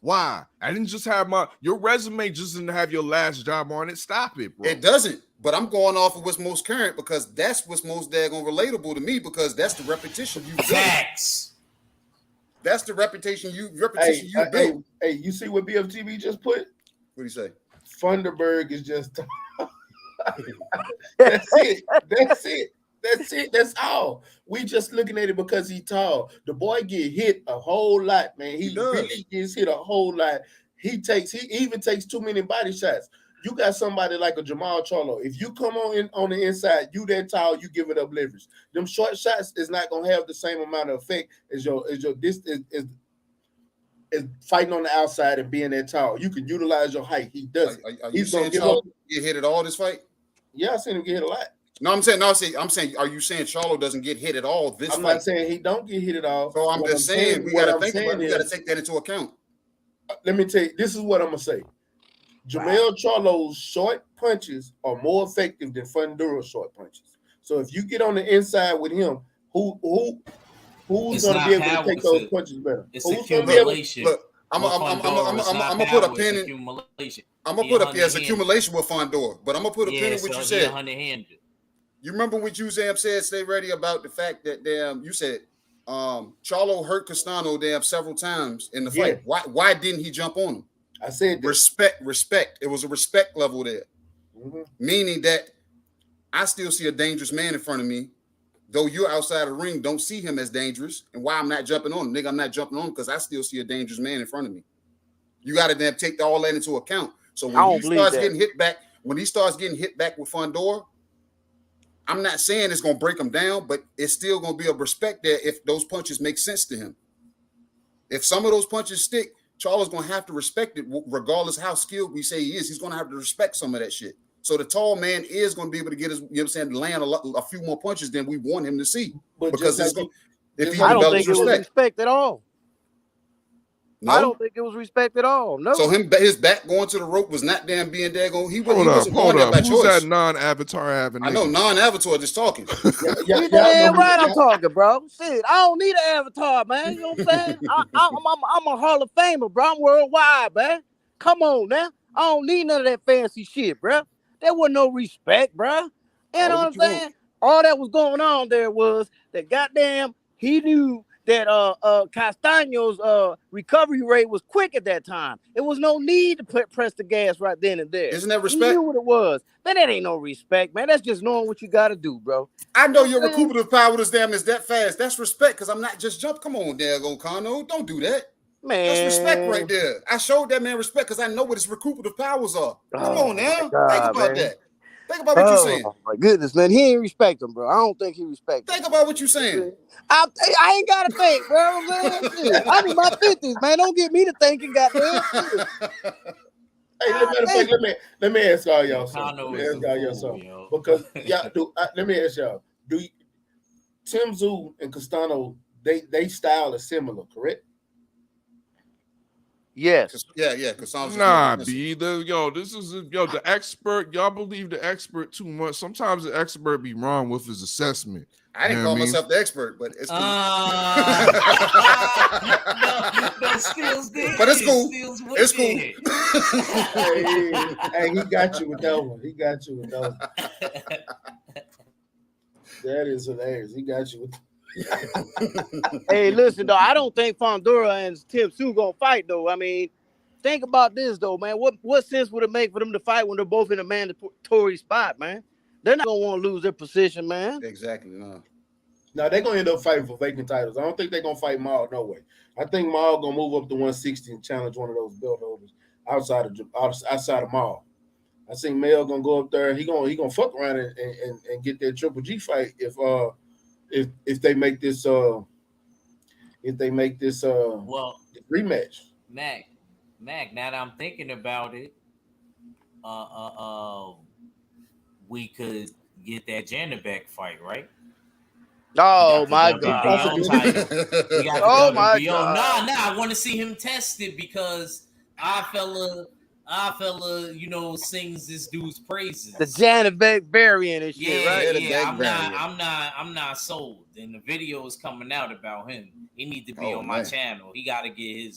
Why? I didn't just have your resume just didn't have your last job on it. Stop it, bro. It doesn't. But I'm going off of what's most current because that's what's most daggone relatable to me because that's the repetition you built. Facts. That's the repetition you built. Hey, you see what BFTV just put? What do you say? Funderburg is just That's it. That's all. We just looking at it because he's tall. The boy get hit a whole lot, man. He really gets hit a whole lot. He even takes too many body shots. you got somebody like a Jermell Charlo. If you come on the inside, you that tall, you give it up leverage. Them short shots is not gonna have the same amount of effect as your distance is fighting on the outside and being that tall. You can utilize your height. He does it. Are you He's gonna saying give Charlo up. get hit at all this fight? Yeah, I seen him get hit a lot. No, I'm saying, are you saying Charlo doesn't get hit at all this I'm fight? not saying he don't get hit at all. So I'm just saying we gotta think about it. We gotta take that into account. Let me tell you, this is what I'm gonna say. Jermell Charlo's short punches are more effective than Funduro's short punches. So if you get on the inside with him, who's gonna be able to take those punches better? It's who's accumulation. Look, I'm gonna put a pin in. I'm gonna put up here as accumulation with Fondor, but I'm gonna put a pin in what you said. You remember what you said? Stay ready about the fact that you said Charlo hurt Castano several times in the fight. Why didn't he jump on him? I said respect. It was a respect level there, meaning that I still see a dangerous man in front of me, though you're outside the ring. Don't see him as dangerous, and why I'm not jumping on him, nigga. I'm not jumping on him because I still see a dangerous man in front of me. You got to take all that into account. So when he starts getting hit back, with Fondor, I'm not saying it's gonna break him down, but it's still gonna be a respect there if those punches make sense to him. If some of those punches stick, Charlo's gonna have to respect it, regardless how skilled we say he is. He's gonna have to respect some of that shit. So the tall man is gonna be able to get his, land a few more punches than we want him to see. But because I don't think it was respect at all. No? I don't think it was respect at all. No. So his back going to the rope was not being daggone. He wasn't hold going up. there by Who's choice. that non-avatar having? I know non-avatar just talking. Right, I'm talking, bro. Shit, I don't need an avatar, man. You know what I'm saying? I'm a Hall of Famer, bro. I'm worldwide, man. Come on now. I don't need none of that fancy shit, bro. There wasn't no respect, bro. You know what I'm saying? All that was going on there was that goddamn he knew that Castaño's recovery rate was quick at that time. It was no need to press the gas right then and there. Isn't that respect? He knew what it was. Man, that ain't no respect, man. That's just knowing what you got to do, bro. I know your recuperative power is that fast. That's respect because I'm not just jump. Come on, Dago Kano. Don't do that. Man. That's respect right there. I showed that man respect because I know what his recuperative powers are. Come on now. God, think about that. Think about what you're saying. Oh my goodness, man. He ain't respect him, bro. I don't think he respects him. Think about what you're saying. I ain't got to think, bro. I'm in my 50s, man. Don't get me to thinking, goddamn. Hey, let me ask all y'all something. Because let me ask y'all. Tim Tszyu and Castano, they style is similar, correct? Yes. Yeah. Nah, B. The expert. Y'all believe the expert too much. Sometimes the expert be wrong with his assessment. I didn't call myself the expert, but it's cool. But it's cool. It's cool. Hey, he got you with that one. That is hilarious. He got you with Hey, listen, though, I don't think Fondura and Tim Tszyu gonna fight, though. I mean, think about this, though, man. What sense would it make for them to fight when they're both in a mandatory spot, man? They're not gonna want to lose their position, man. Exactly, no. No, they're gonna end up fighting for vacant titles. I don't think they're gonna fight Maul, no way. I think Maul gonna move up to 160 and challenge one of those belt holders outside of Maul. I think Mel gonna go up there. He gonna fuck around and get that Triple G fight if they make this rematch. Mac, now that I'm thinking about it, we could get that Janderbeck fight, right? Oh my God! Oh my God! Nah, I want to see him tested because our fella, sings this dude's praises. The Janderbeck variant and shit, right? Yeah, I'm not sold. And the video is coming out about him. He need to be on my channel. He got to get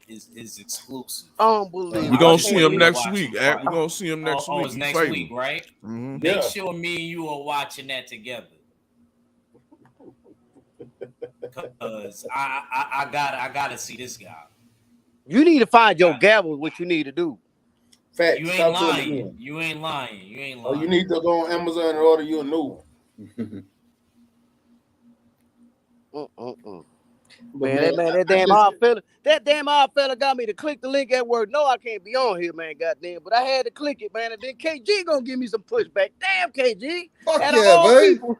his exclusive. Unbelievable. We're gonna see him next week. We're gonna see him next week. It's next week, right? Mm-hmm. Make sure me and you are watching that together. Because I gotta see this guy. You need to find your gavel. What you need to do. Fact. You ain't lying. You ain't lying. Oh, you need to go on Amazon and order you a new one. But That damn odd fella got me to click the link at work. No, I can't be on here, man. Goddamn, but I had to click it, man. And then KG gonna give me some pushback. Damn, KG. Fuck Out yeah, of all man. people.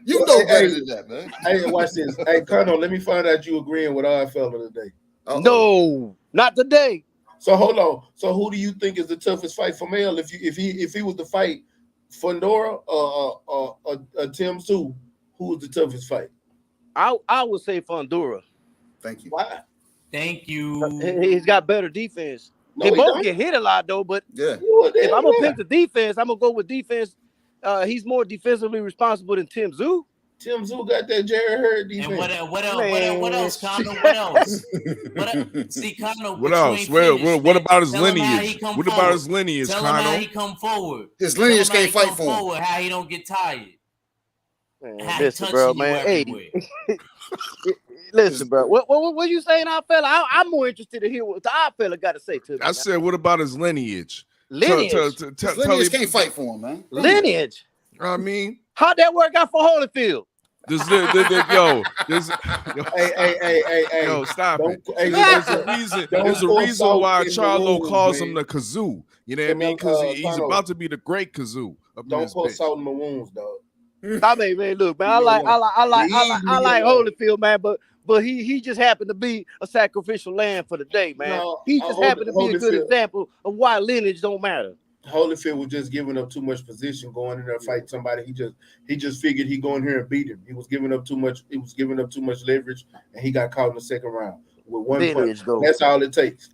You know better than that, man. Hey, watch this. Hey, Colonel, let me find out you agreeing with our fella today. Uh-oh. No, not today. So hold on. So who do you think is the toughest fight for Mel? If he was to fight Fundora or Tim Tszyu, who was the toughest fight? I would say Fundora. Thank you. Why? Thank you. He's got better defense. No, They he both don't. get hit a lot though, but Yeah. if I'm gonna pick the defense, I'm gonna go with defense. He's more defensively responsible than Tim Tszyu. Tim Tszyu got that Jerry Hurd defense. And what else, Condo? See, Condo. What else? What about his lineage? What about his lineage, Tell him how Condo? he come forward. His lineage can't fight for him. How he don't get tired. Man, How he listen, touching bro, you man. everywhere. Listen, bro. What you saying, our fella? I'm more interested to hear what the our fella got to say to me. I said, what about his lineage? Lineage. His lineage can't fight for him, man. Lineage. I mean, how'd that work out for Holyfield? Hey, stop it. Hey, There's a reason why Charlo calls him man. the kazoo. You know what I mean? Because he's about to be the great kazoo. Don't pour salt in my wounds, dog. I mean, man, look, man, I like Holyfield, man, but he just happened to be a sacrificial lamb for the day, man. No, he just happened to be a good Holyfield. example of why lineage don't matter. Holyfield was just giving up too much position going in there fighting somebody. He just figured he go in here and beat him. He was giving up too much. He was giving up too much leverage, and he got caught in the second round with one lineage, punch. though. That's all it takes.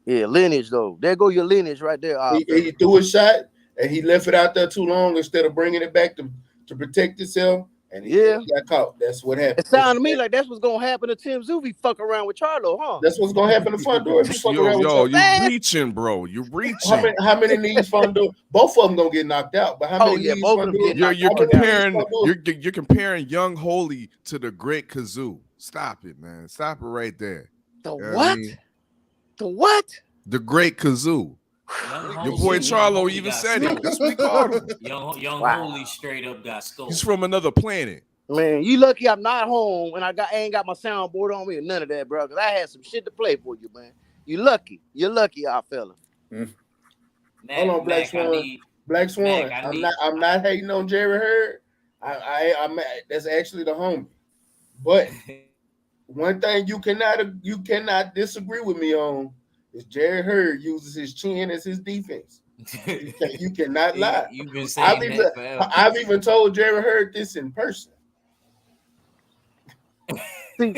Yeah, lineage though. There go your lineage right there. He threw a shot and he left it out there too long instead of bringing it back to protect himself. And he got caught. That's what happened. It sounded to me like that's what's gonna happen to Tim Tszyu if he fuck around with Charlo, huh? That's what's gonna happen to Fundora if he fuck around with Charlo. You're reaching, bro. You're reaching. How many knees Fundora? Both of them gonna get knocked out. But how many knees both of them get Fundora? You're comparing young Holy to the great kazoo. Stop it, man. Stop it right there. The what? The what? The great kazoo. Your boy Charlo even said it. That's what he called him. Young Holy straight up got stole. He's from another planet. Man, you lucky I'm not home and I ain't got my soundboard on me or none of that, bro. Cause I had some shit to play for you, man. You lucky. You're lucky, our fella. Hold on, Black Swan. Black Swan. I'm not hating on Jerry Hurd. I'm that's actually the homie. But one thing you cannot disagree with me on is Jerry Hurd uses his chin as his defense. You cannot lie. You've been saying that forever. I've even told Jerry Hurd this in person. See,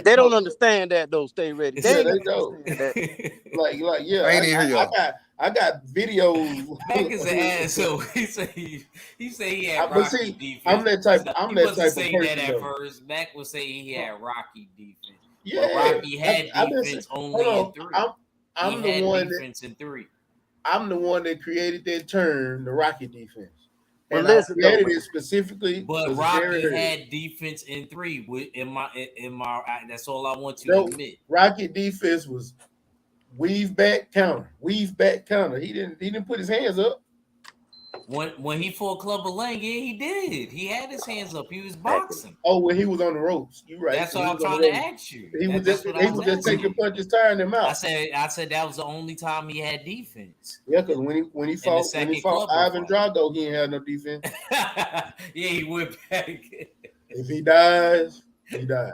they don't understand that though. Stay ready. They don't. Like, yeah. I ain't hear y'all. I got videos. Mac is an asshole. He say he had But rocky see, defense. I'm that type of say person. that at though. first. Mac would say he had rocky defense. Yeah, but Rocky had defense only in 3. I'm he the had one defense in 3. I'm the one that created that term, the Rocky defense. Well, And listen, I created it specifically. But Rocky had defense in 3. In my that's all I want you to admit. Rocky defense was weave back counter. He didn't put his hands up. When he fought Clubber Lang, yeah, he did. He had his hands up. He was boxing. Oh, when he was on the ropes. You're right. That's what I'm trying to ask you. He was just taking punches, tiring them out. I said that was the only time he had defense. Yeah, because when he fought Ivan Drago, he didn't have no defense. Yeah, he went back. If he dies, he dies.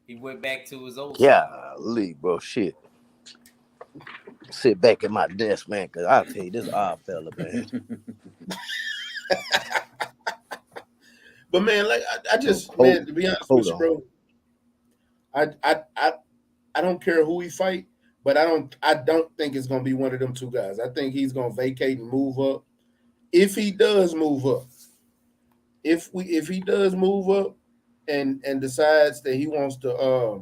He went back to his old. Yeah, leave, bro. Shit. Sit back at my desk, man, because I'll tell you this odd fella, man. But man, like man, to be honest with you, bro, I don't care who he fight, but I don't think it's gonna be one of them two guys. I think he's gonna vacate and move up. If he does move up, if he does move up and decides that he wants to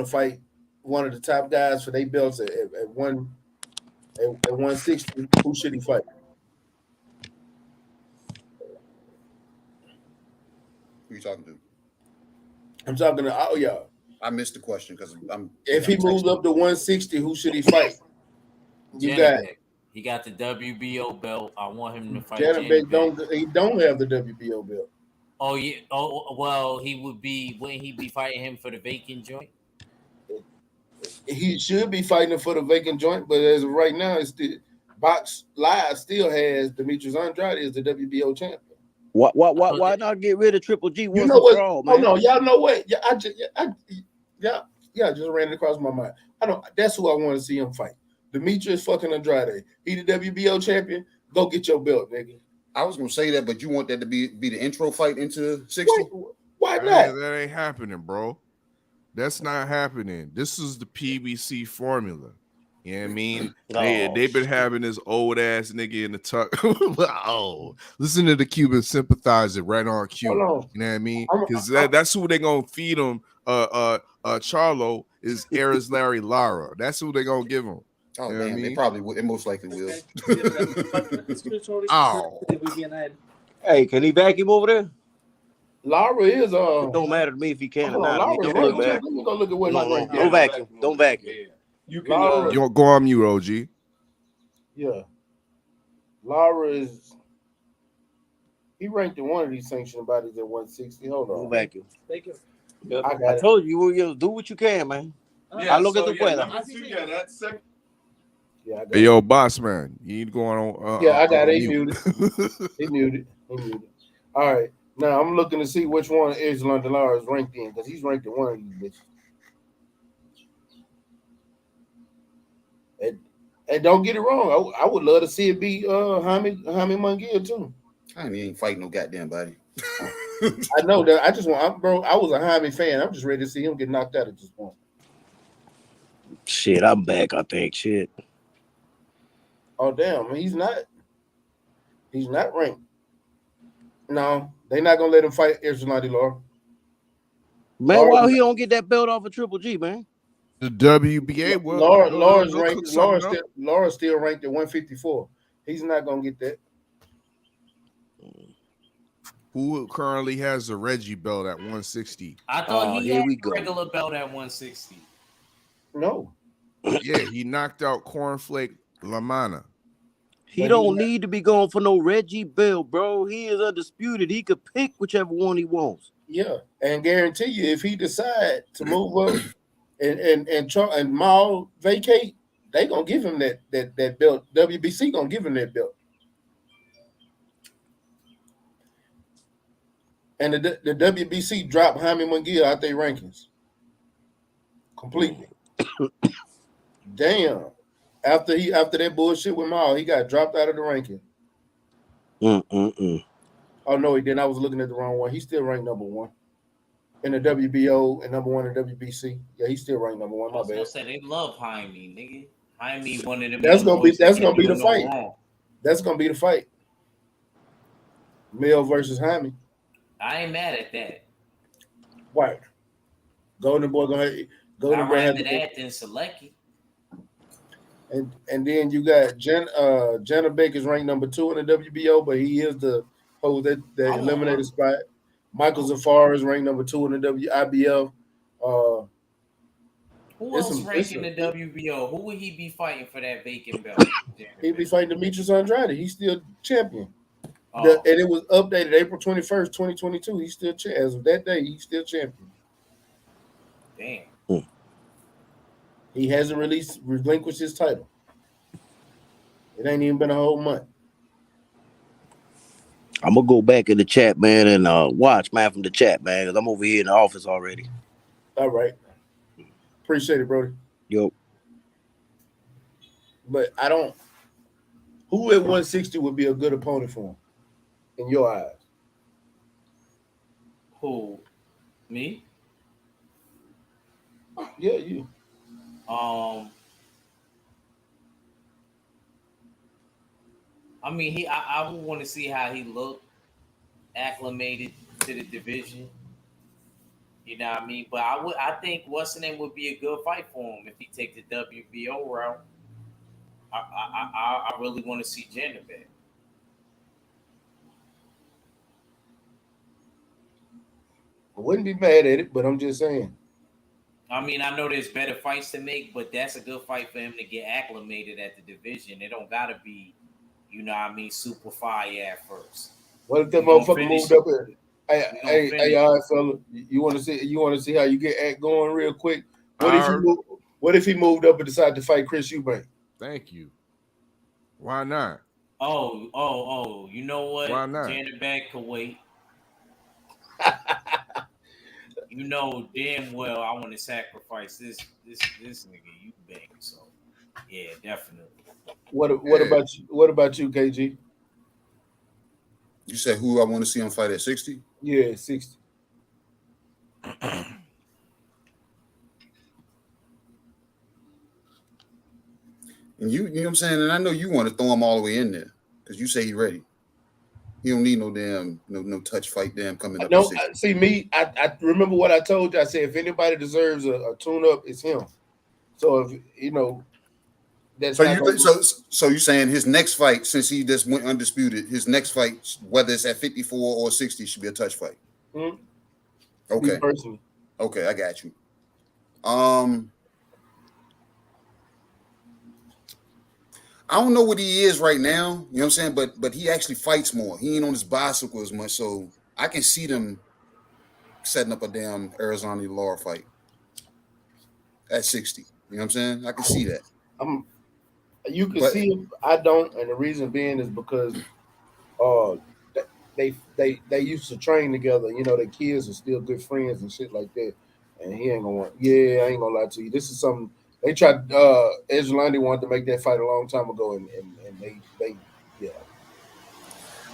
fight one of the top guys for their belts at 160, who should he fight? Who you talking to? I'm talking to all y'all. I missed the question because if he moves up to 160, who should he fight? You got. He got the WBO belt. I want him to fight. He don't have the WBO belt. Oh yeah. Oh well, wouldn't he be fighting him for the vacant joint? He should be fighting for the vacant joint, but as of right now, it's the Box Live still has Demetrius Andrade as the WBO champion. Why not get rid of Triple G You once know and what? for all, Oh man? no, y'all know what? Yeah, just ran it across my mind. I don't. That's who I want to see him fight. Demetrius fucking Andrade. He the WBO champion. Go get your belt, nigga. I was gonna say that, but you want that to be the intro fight into 60? Why not? That ain't happening, bro. That's not happening. This is the PBC formula. You know what I mean? They've been having this old ass nigga in the tuck. Oh, listen to the Cuban sympathizer right on cue. You know what I mean? Because that's who they gonna feed him. Charlo is Aries Larry Lara. That's who they gonna give him. Oh, you know damn, what I mean? they probably would. They most likely will. Oh. Hey, can he vacuum over there? Lara is It don't matter to me if he can or not. Lara, Don't look back. let me go look at what No, don't vacuum. Don't vacuum. You can you go on mute, OG. Yeah. Lara is he ranked in one of these sanctioned bodies at 160. Hold on. Don't vacuum. Thank you. I told you do what you can, man. I look at the weather. Yeah, I got Hey, yo, boss man, you ain't going on. I got it. He muted. He muted. All right. Now I'm looking to see which one Islam Lara is ranked in because he's ranked in one of these bitches. And don't get it wrong, I would love to see it be Jaime Munguia too. Jaime ain't fighting no goddamn body. I know that. I was a Jaime fan. I'm just ready to see him get knocked out at this point. Shit, I'm back. I think shit. Oh damn, he's not ranked. No, they're not gonna let him fight Islam Lara. Man, why he don't get that belt off of Triple G, man? The WBA. Lara's ranked. Lara's still ranked at 154. He's not gonna get that. Who currently has the Reggie belt at 160? I thought he had we a regular belt at 160. No. Yeah, he knocked out Cornflake Lamana. He don't need to be going for no Reggie belt, bro. He is undisputed. He could pick whichever one he wants. Yeah, and guarantee you, if he decide to move up and Maul vacate, they gonna give him that belt. WBC gonna give him that belt. And the WBC dropped Jaime Munguia out their rankings completely. Damn. After that bullshit with Maul, he got dropped out of the ranking. Oh no, he didn't. I was looking at the wrong one. He's still ranked number one in the WBO and number one in WBC. Yeah, he's still ranked number one. My bad. I said they love Jaime, nigga. Jaime one of them. That's gonna be the fight. That's gonna be the fight. Mel versus Jaime. I ain't mad at that. Right. Golden Boy I'd rather that than Selecki. And then you got Jenna Baker's ranked number 2 in the WBO, but he is the hold that eliminated spot. Michael Zafar is ranked number 2 in the WIBF. Who else ranked in the WBO? Who would he be fighting for that vacant belt? He'd be fighting Demetrius Andrade. He's still champion. And it was updated April 21st, 2022. He's still as of that day, he's still champion. Damn. He hasn't relinquished his title. It ain't even been a whole month. I'm gonna go back in the chat, man, and watch, man, from the chat, man, because I'm over here in the office already. All right. Appreciate it, Brody. Yo. But I don't. Who at 160 would be a good opponent for him, in your eyes? Who? Me? Yeah, you. I mean, I would want to see how he looked, acclimated to the division. You know what I mean? But I think what's the name would be a good fight for him if he take the WBO route. I really want to see Jenna back. I wouldn't be mad at it, but I'm just saying. I mean, I know there's better fights to make, but that's a good fight for him to get acclimated at the division. It don't gotta be, you know what I mean, super fire at first. What if that motherfucker moved up here? Hey, all right, fella. You want to see how you get act going real quick? What if he moved up and decided to fight Chris Eubank? Thank you. Why not? Oh! You know what? Why not? Janet Bag could wait. You know damn well I want to sacrifice this nigga Eubank. So yeah, definitely. What about you? What about you, KG? You said who I want to see him fight at 60? Yeah, 60. And you know what I'm saying? And I know you want to throw him all the way in there because you say he ready. He don't need no damn no touch fight damn coming up. No, see me. I remember what I told you. I said if anybody deserves a tune up, it's him. So if you know, that's so you saying his next fight, since he just went undisputed, his next fight, whether it's at 54 or 60, should be a touch fight. Mm-hmm. Okay. Personally. Okay, I got you. I don't know what he is right now, you know what I'm saying? But he actually fights more. He ain't on his bicycle as much, so I can see them setting up a damn Arizona Laura fight at 60. You know what I'm saying? I can see that. You can see him. I don't, and the reason being is because they used to train together. You know, their kids are still good friends and shit like that. And he ain't gonna want. Yeah, I ain't gonna lie to you. This is something they tried. Edgelandi wanted to make that fight a long time ago, and they yeah.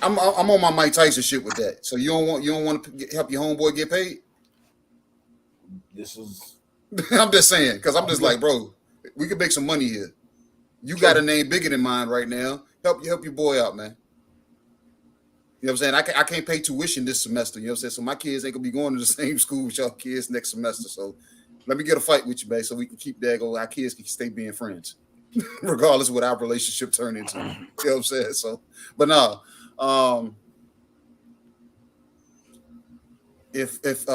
I'm on my Mike Tyson shit with that. So you don't want to help your homeboy get paid? This is. I'm just saying because I'm just like, bro, we could make some money here. You got a name bigger than mine right now. Help your boy out, man. You know what I'm saying? I can't pay tuition this semester. You know what I'm saying? So my kids ain't gonna be going to the same school with y'all kids next semester. So let me get a fight with you, man, so we can keep that going. Our kids can stay being friends, regardless of what our relationship turned into. You know what I'm saying? So, but no, if this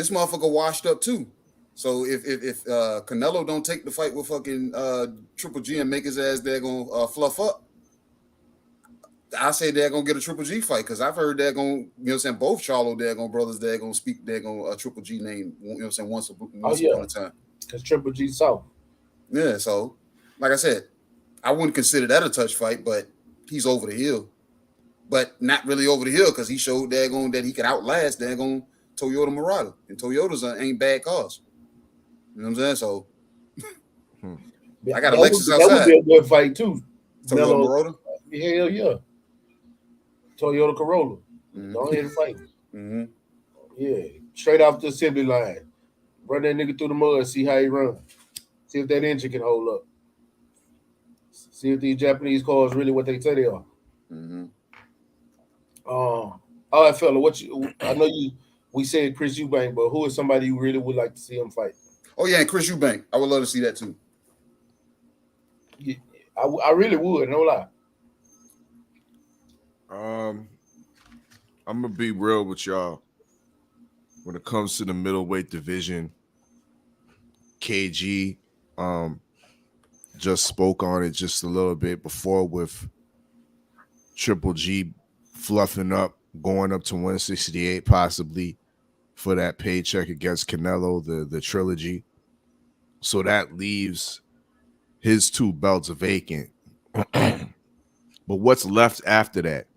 motherfucker washed up too. So if Canelo don't take the fight with fucking Triple G and make his ass there gonna fluff up, I say they're gonna get a Triple G fight because I've heard they're gonna, you know what I'm saying, both Charlo they're gonna brothers they're gonna speak they're gonna Triple G name, you know what I'm saying, once upon a time. Because Triple G saw. Yeah, so like I said, I wouldn't consider that a touch fight, but he's over the hill. But not really over the hill because he showed that he could outlast Toyota Murata. And Toyotas ain't bad cars. You know what I'm saying? So I got a Lexus outside. That would be a good fight too. Toyota Murata? Hell yeah. Toyota Corolla. Mm-hmm. Don't hit the fight. Mm-hmm. Yeah. Straight off the assembly line. Run that nigga through the mud, see how he run. See if that engine can hold up. See if these Japanese cars really what they say they are. Mm-hmm. All right, fella, I know we said Chris Eubank, but who is somebody you really would like to see him fight? Oh yeah, and Chris Eubank. I would love to see that too. Yeah, I really would, no lie. I'm gonna be real with y'all. When it comes to the middleweight division, KG just spoke on it just a little bit before with Triple G fluffing up, going up to 168 possibly for that paycheck against Canelo, the trilogy. So that leaves his two belts vacant. But what's left after that?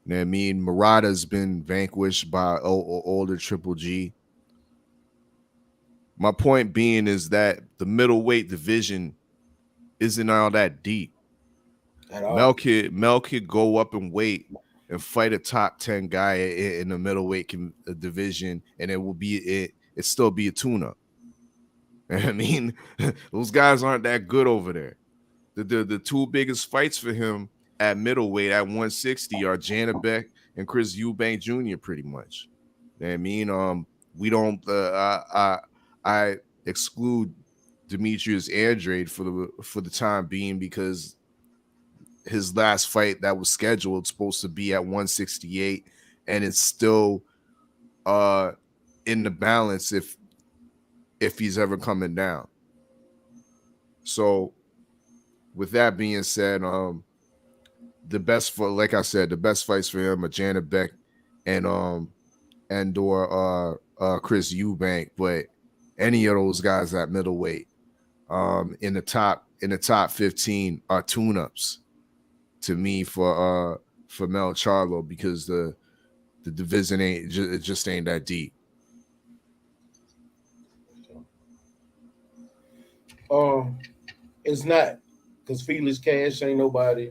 You know what I mean? Murata's been vanquished by older Triple G. My point being is that the middleweight division isn't all that deep. Mel could go up and weight and fight a top 10 guy in the middleweight division, and it still be a tune-up. I mean, those guys aren't that good over there. The two biggest fights for him at middleweight at 160 are Janabek and Chris Eubank Jr. pretty much. You know what I mean? We don't. I exclude Demetrius Andrade for the time being because his last fight that was scheduled supposed to be at 168, and it's still in the balance if he's ever coming down. So with that being said, the best for, like I said, the best fights for him are Janet Beck and Chris Eubank, but any of those guys at middleweight in the top 15 are tune-ups to me for Mel Charlo, because the division it just ain't that deep. It's not, because Felix Cash ain't nobody.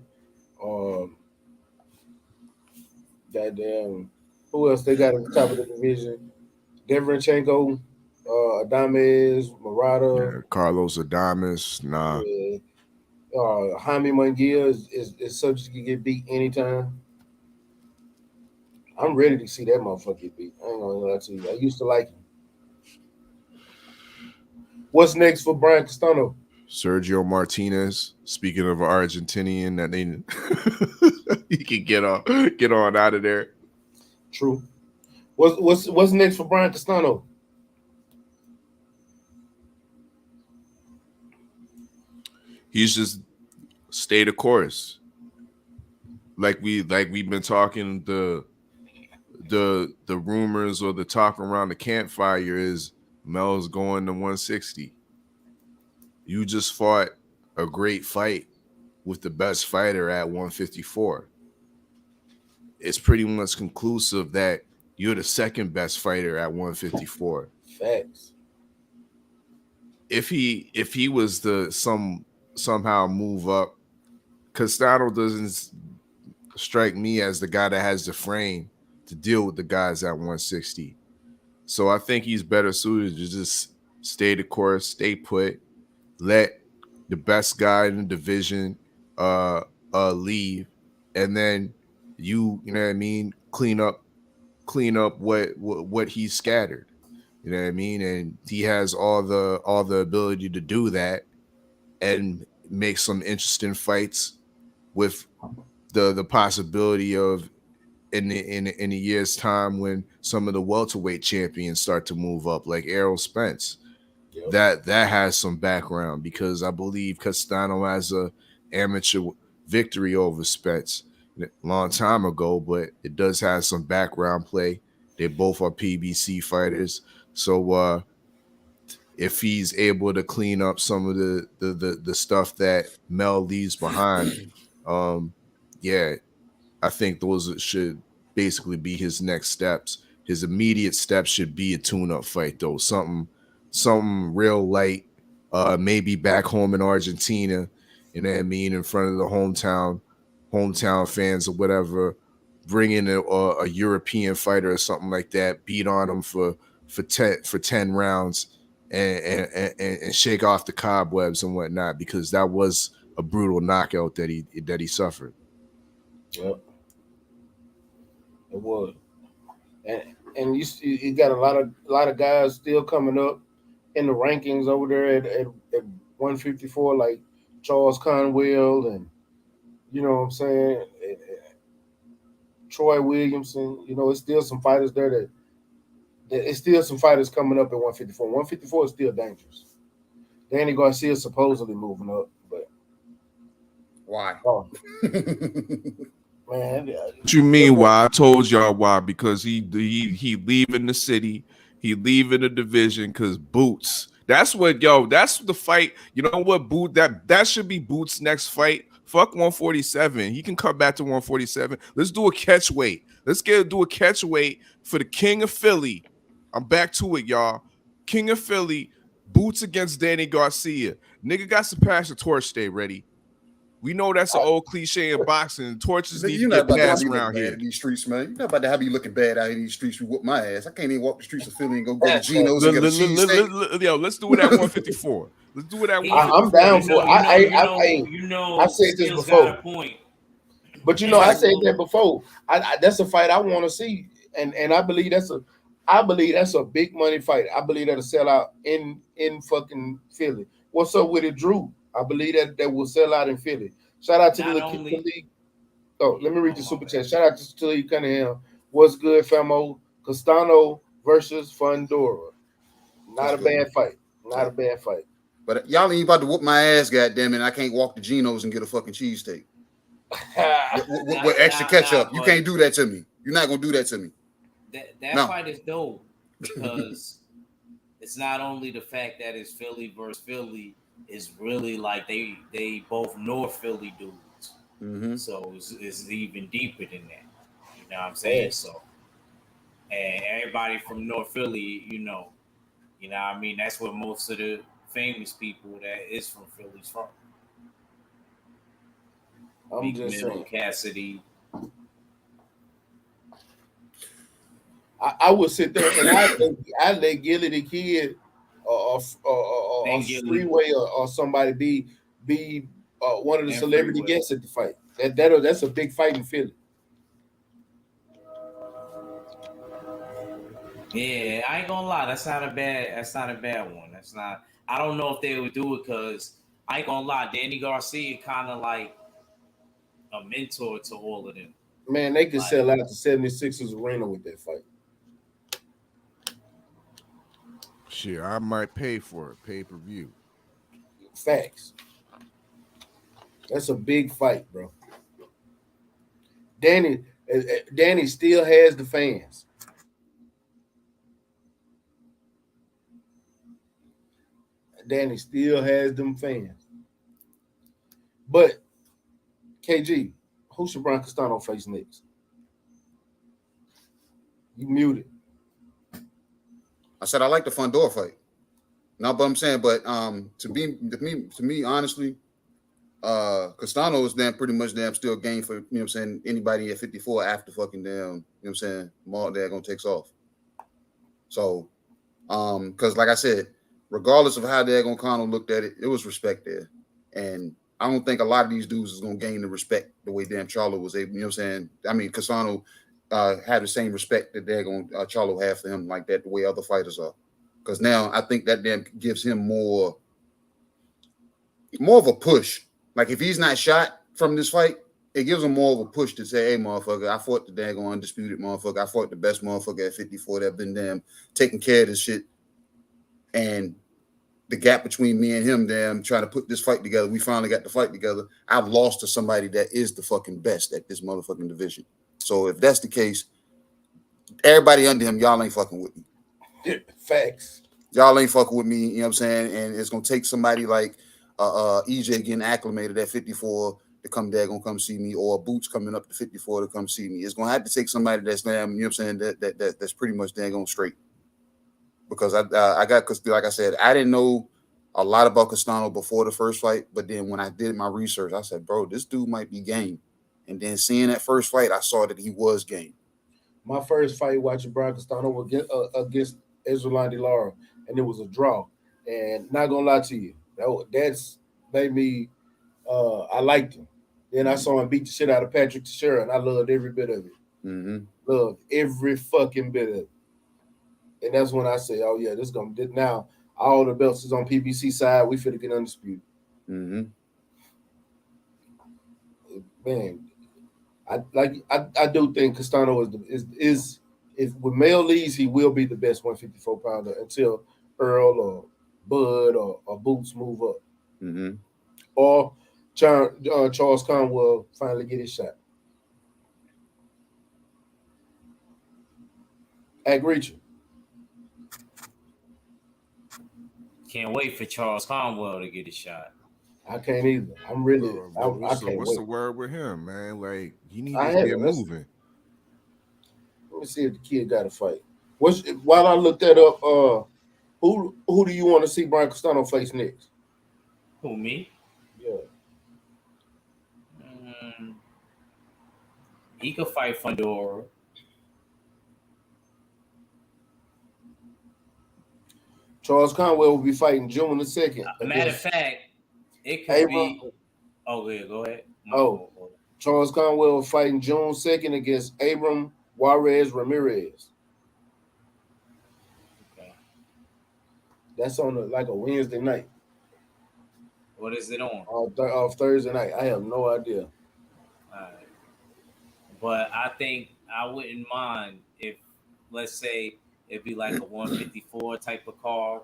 Goddamn, who else they got at the top of the division? Deverenchenko, Adames, Murata, Carlos Adames, nah. Yeah. Jaime Munguia is subject to get beat anytime. I'm ready to see that motherfucker get beat. I ain't gonna lie to you. I used to like him. What's next for Brian Castano? Sergio Martinez. Speaking of Argentinian, that they he can get on out of there. True. What's next for Brian Castano? He's just stay the course. Like we've been talking, the rumors or the talk around the campfire is Mel's going to 160. You just fought a great fight with the best fighter at 154. It's pretty much conclusive that you're the second best fighter at 154. Facts. If he was to somehow move up, Castano doesn't strike me as the guy that has the frame to deal with the guys at 160. So I think he's better suited to just stay the course, stay put, let the best guy in the division leave, and then you know what I mean, clean up what he's scattered. You know what I mean? And he has all the ability to do that and make some interesting fights with the possibility of in a year's time when some of the welterweight champions start to move up, like Errol Spence. Yep. That has some background, because I believe Castano has a amateur victory over Spence a long time ago, but it does have some background play. They both are PBC fighters. So if he's able to clean up some of the stuff that Mel leaves behind, yeah, I think those should basically be his next steps. His immediate steps should be a tune-up fight, though. Something real light, maybe back home in Argentina, you know what I mean, in front of the hometown fans or whatever. Bring in a European fighter or something like that, beat on him for 10 rounds and shake off the cobwebs and whatnot, because that was a brutal knockout that he suffered. Yep, it was. And you got a lot of guys still coming up in the rankings over there at 154, like Charles Conwell, and you know what I'm saying, Troy Williamson. You know, it's still some fighters there that it's still some fighters coming up at 154. 154 is still dangerous. Danny Garcia supposedly moving up, but why? Oh. Man, what you mean why? I told y'all why. Because he leaving the city, he leaving the division, because Boots. That's the fight. You know what, Boot? That should be Boots' next fight. Fuck 147. He can come back to 147. Let's do a catch weight. Let's do a catch weight for the King of Philly. I'm back to it, y'all. King of Philly, Boots against Danny Garcia. Nigga got to pass the torch. Stay ready. We know that's an old cliche in boxing. Torches need to get passed around here. In these streets, man. You're not about to have me looking bad out in these streets. You whoop my ass. I can't even walk the streets of Philly and go to Geno's and get a cheesesteak. Yo, let's do it at 154. Let's do it at 154. I'm down for it. I said this before. But you know, I said that before. That's a fight I want to see, and I believe that's a big money fight. I believe that'll sell out in fucking Philly. What's up with it, Drew? I believe that will sell out in Philly. Shout out to the league. Oh, let me read the super chat. Shout out to Lee Cunningham. What's good, Famo? Castano versus Fundora. Not a bad fight. Not a bad fight. But y'all ain't about to whoop my ass, goddamn it. I can't walk to Geno's and get a fucking cheesesteak. with extra ketchup. You can't do that to me. You're not gonna do that to me. That fight is dope because it's not only the fact that it's Philly versus Philly. It's really like they both North Philly dudes. Mm-hmm. So it's even deeper than that. You know what I'm saying? So, and everybody from North Philly, you know what I mean? That's where most of the famous people that is from Philly's from. I'm just saying. Cassidy. I would sit there and I let Gilly the Kid or Freeway or somebody be one of the celebrity guests at the fight. That's a big fight in Philly. Yeah, I ain't gonna lie. That's not a bad one. That's not. I don't know if they would do it because I ain't gonna lie. Danny Garcia kind of like a mentor to all of them. Man, they could sell out the 76ers arena with that fight. Shit, I might pay for it, pay-per-view. Facts. That's a big fight, bro. Danny still has the fans. Danny still has them fans. But KG, who should Brian Castano face next? You muted. I said I like the Fundora fight. No, but I'm saying, but to me, honestly, Castano is pretty much still game for, you know what I'm saying, anybody at 54 after fucking damn, you know what I'm saying, Maul there gonna takes off. So, because like I said, regardless of how Dagon Connell looked at it, it was respect there. And I don't think a lot of these dudes is gonna gain the respect the way damn Charlo was able, you know what I'm saying? I mean, Castano had the same respect that Dagon Charlo had for him, like that, the way other fighters are. Because now I think that damn gives him more of a push. Like if he's not shot from this fight, it gives him more of a push to say, hey, motherfucker, I fought the daggone undisputed motherfucker. I fought the best motherfucker at 54 that been damn taking care of this shit. And the gap between me and him, damn, trying to put this fight together, we finally got the fight together. I've lost to somebody that is the fucking best at this motherfucking division. So if that's the case, everybody under him, y'all ain't fucking with me. Facts. Y'all ain't fucking with me, you know what I'm saying? And it's gonna take somebody like EJ getting acclimated at 54 to come there, gonna come see me, or Boots coming up to 54 to come see me. It's gonna have to take somebody that's damn, you know what I'm saying, that's pretty much dang on straight. Because I got, because like I said, I didn't know a lot about Castano before the first fight, but then when I did my research, I said, bro, this dude might be game. And then seeing that first fight, I saw that he was game. My first fight watching Brian Castano against Ezralandi Lara, and it was a draw. And not gonna lie to you, that's made me. I liked him. Then I saw him beat the shit out of Patrick Teixeira, and I loved every bit of it. Mm-hmm. Loved every fucking bit of it. And that's when I say, oh yeah, this gonna now all the belts is on PBC side. We finna get undisputed. Mm-hmm. Man, I do think Castano is if when Mel leaves, he will be the best 154 pounder until Earl or Bud or Boots move up. Mm-hmm. Or Charles Conn will finally get his shot. Reacher. Can't wait for Charles Conwell to get a shot. I can't either. I'm really. I what's can't the wait. word with him, man? Like he needs to get moving. Let me see if the kid got a fight. While I look that up, who do you want to see Brian Castano face next? Who, me? Yeah. He could fight Fundora. Charles Conwell will be fighting June the 2nd. Matter of fact, it could be. Oh, yeah, go ahead. Charles Conwell fighting June 2nd against Abram Juarez Ramirez. Okay. That's on like a Wednesday night. What is it on? Off Thursday night. I have no idea. All right. But I think I wouldn't mind if, let's say, it'd be like a 154 type of card.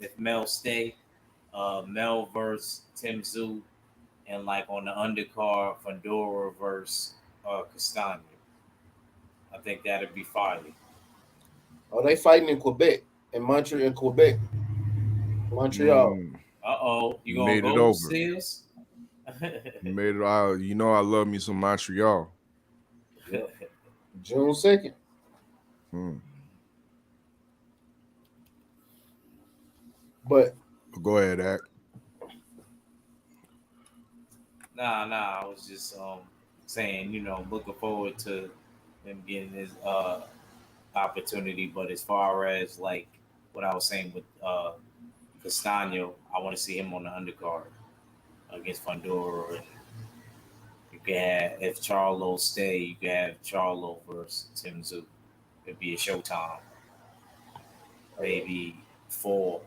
If Mel stay, Mel versus Tim Tszyu, and like on the undercard, Fundora versus Castano. I think that'd be fire. Oh, they fighting in Quebec, in Montreal, Montreal. You You gonna made it go, over. Seals? You made it out. You know I love me some Montreal. June 2nd. But Go ahead, Act. Nah. I was just saying, looking forward to him getting his opportunity. But as far as like what I was saying with Castano, I want to see him on the undercard against Fundora. And you can have, if Charlo stay, you can have Charlo versus Tim Zoo. It'd be a showtime. Maybe 4.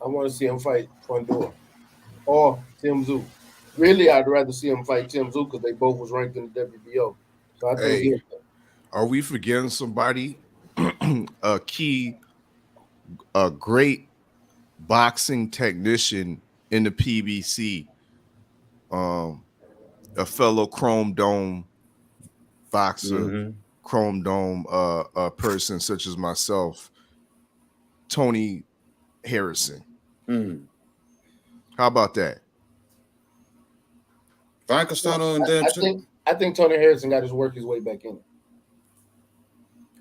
I want to see him fight Fundora or Tim Zoo. Really, I'd rather see him fight Tim Zoo because they both was ranked in the WBO. So I think Hey, are we forgetting somebody? A great boxing technician in the PBC, a fellow Chrome Dome boxer, Chrome Dome person such as myself, Tony Harrison. How about that? Brian Castano and them too. I think Tony Harrison got his work his way back in it.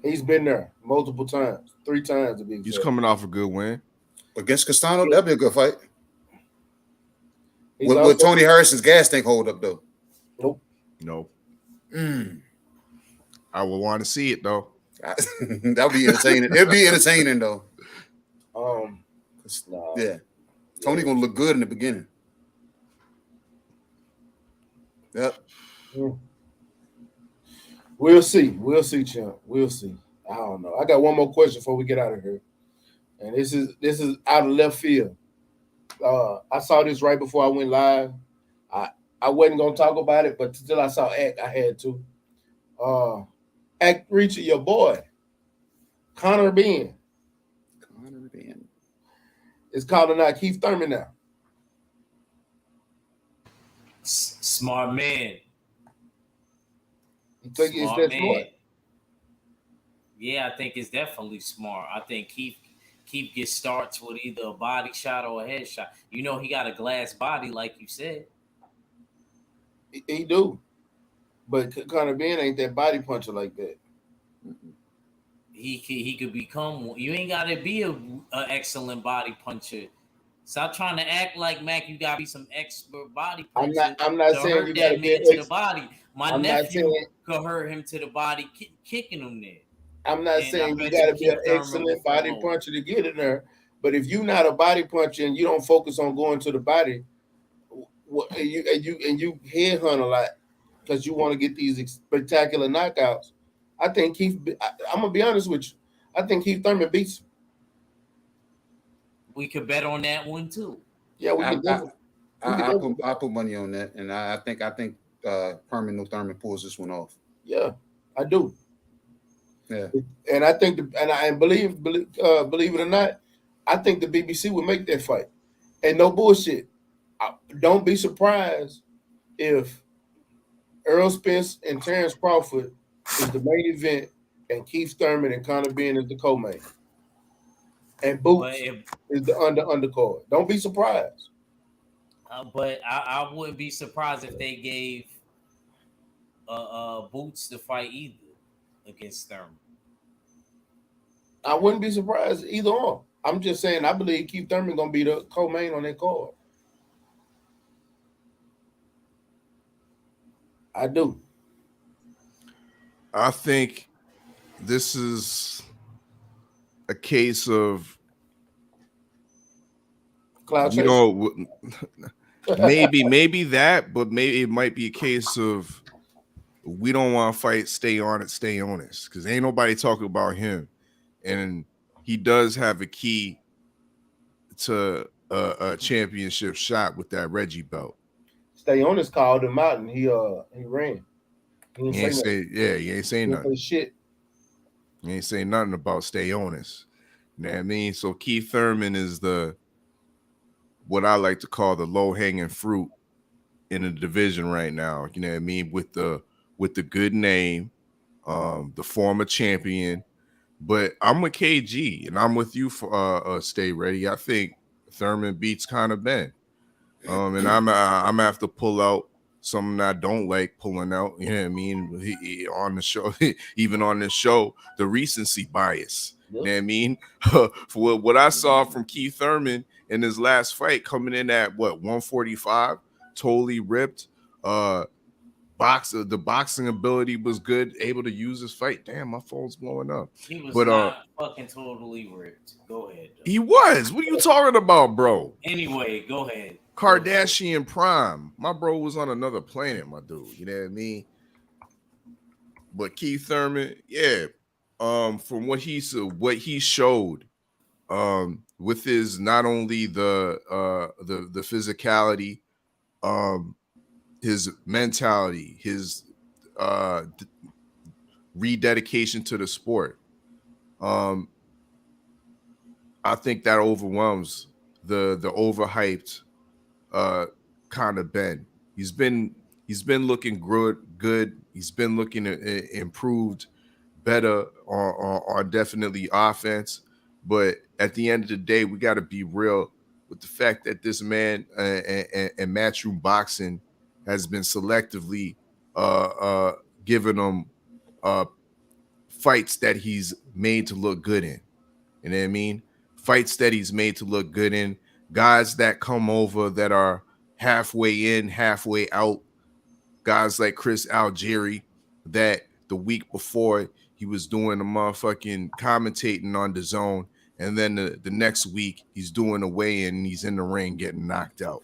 He's been there multiple times, 3 times to be exact. He's coming off a good win Against Castano, that'd be a good fight. He's Would Tony Harrison's gas tank hold up though? Nope. I would want to see it though. That'd be entertaining. It'd be entertaining though. Yeah. Tony gonna look good in the beginning. Yep. We'll see. Champ. We'll see. I don't know. I got one more question before we get out of here, and this is out of left field. I saw this right before I went live. I wasn't gonna talk about it, but until I saw Act, I had to. Act reaching your boy, Conor Ben. It's calling out Keith Thurman now. Smart man. You think it's that smart? Yeah, I think it's definitely smart. I think Keith gets starts with either a body shot or a head shot. He got a glass body, like you said. He do. But Conor Ben ain't that body puncher like that. He could become one. You ain't gotta be an excellent body puncher. Stop trying to act like Mac. You gotta be some expert body puncher. I'm not saying you gotta be to the body. My nephew could hurt him to the body, kicking him there. I'm not saying you gotta be an excellent body puncher to get in there. But if you're not a body puncher and you don't focus on going to the body, and you headhunt a lot because you want to get these spectacular knockouts, I think Keith. I'm gonna be honest with you. I think Keith Thurman beats him. We could bet on that one too. Yeah, I put money on that, and I think Thurman pulls this one off. Yeah, I do. Yeah, and I think believe it or not, I think the BBC would make that fight. And no bullshit. Don't be surprised if Errol Spence and Terrence Crawford is the main event, and Keith Thurman and Conor Ben is the co-main, and Boots is the undercard. Don't be surprised. But I wouldn't be surprised if they gave Boots the fight either against Thurman. I wouldn't be surprised either on. I'm just saying I believe Keith Thurman gonna be the co-main on that card. I do. I think this is a case of cloud chase. Maybe that, but maybe it might be a case of we don't want to fight. Stay honest, because ain't nobody talking about him, and he does have a key to a championship shot with that Reggie belt. Stay honest called him out, and he ran. He ain't say nothing. Shit. He ain't say nothing about stay honest. You know what I mean? So Keith Thurman is the what I like to call the low-hanging fruit in the division right now. You know what I mean? With the good name, the former champion. But I'm with KG, and I'm with you for Stay Ready. I think Thurman beats Conor Ben. And I'm gonna have to pull out something I don't like pulling out. You know what I mean? He on the show, even on this show, the recency bias. You know what I mean? For what I saw from Keith Thurman in his last fight, coming in at 145, totally ripped. The boxing ability was good, able to use his fight. Damn, my phone's blowing up. He was not fucking totally ripped. Go ahead. Though. He was. What are you talking about, bro? Anyway, go ahead. Kardashian prime. My bro was on another planet, my dude. You know what I mean? But Keith Thurman, yeah. From what he showed, with his not only the physicality, his mentality, his rededication to the sport. I think that overwhelms the overhyped Conor Ben. He's been looking good. He's been looking improved, better on definitely offense. But at the end of the day, we got to be real with the fact that this man and Matchroom Boxing has been selectively giving him fights that he's made to look good in. You know what I mean? Fights that he's made to look good in. Guys that come over that are halfway in, halfway out. Guys like Chris Algieri that the week before he was doing the motherfucking commentating on the zone. And then the next week he's doing a weigh-in and he's in the ring getting knocked out.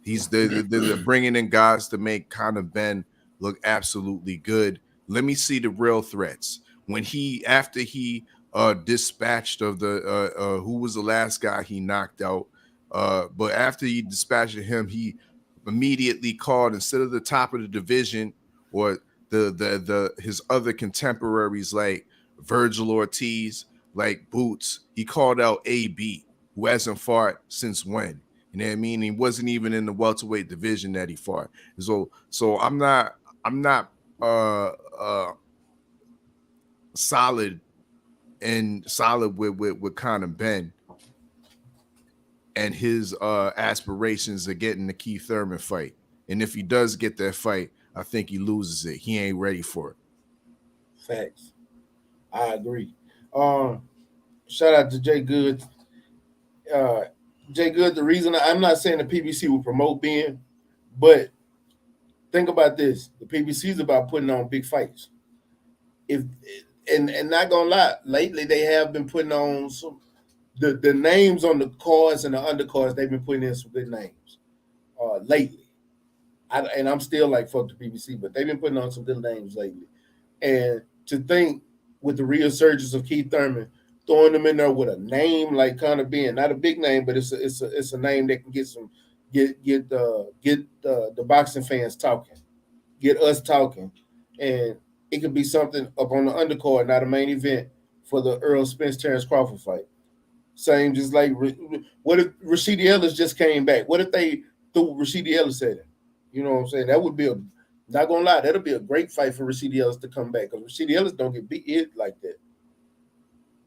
They're bringing in guys to make Conor Ben look absolutely good. Let me see the real threats. After he dispatched of the who was the last guy he knocked out, but after he dispatched him, he immediately called, instead of the top of the division or his other contemporaries like Virgil Ortiz, like Boots, he called out AB, who hasn't fought since when? You know what I mean? He wasn't even in the welterweight division that he fought. So I'm not solid with Conor Ben and his aspirations of getting the Keith Thurman fight. And if he does get that fight, I think he loses it. He ain't ready for it. Facts. I agree. Shout out to Jay Good. Jay Good, the reason I'm not saying the PBC will promote Ben, but think about this. The PBC is about putting on big fights. And not gonna lie, lately they have been putting on some the names on the cards and the undercards. They've been putting in some good names lately. I'm still like fuck the PBC, but they've been putting on some good names lately. And to think with the resurgence of Keith Thurman, throwing them in there with a name like Conor Ben, not a big name, but it's a name that can get the boxing fans talking, get us talking, and it could be something up on the undercard, not a main event for the Errol Spence Terrence Crawford fight. Same, just like what if Rashidi Ellis just came back? What if they threw Rashidi Ellis at him? You know what I'm saying? That would be not gonna lie, that'll be a great fight for Rashidi Ellis to come back, because Rashidi Ellis don't get beat hit like that.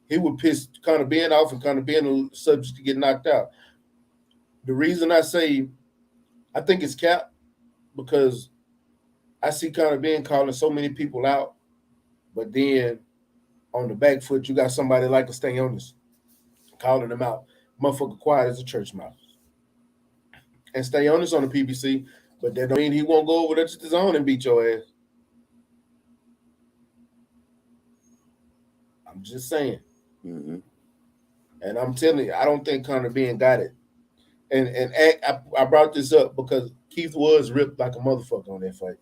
He would piss Conor Ben off, and Conor Ben subject to get knocked out. The reason I say I think it's cap, because I see Conor Ben calling so many people out, but then on the back foot, you got somebody like a StayReadyMacc calling them out. Motherfucker quiet as a church mouse. And StayReadyMacc on the PBC, but that don't mean he won't go over there to his own and beat your ass. I'm just saying. Mm-hmm. And I'm telling you, I don't think Conor Ben got it. And I brought this up because Keith was ripped like a motherfucker on that fight.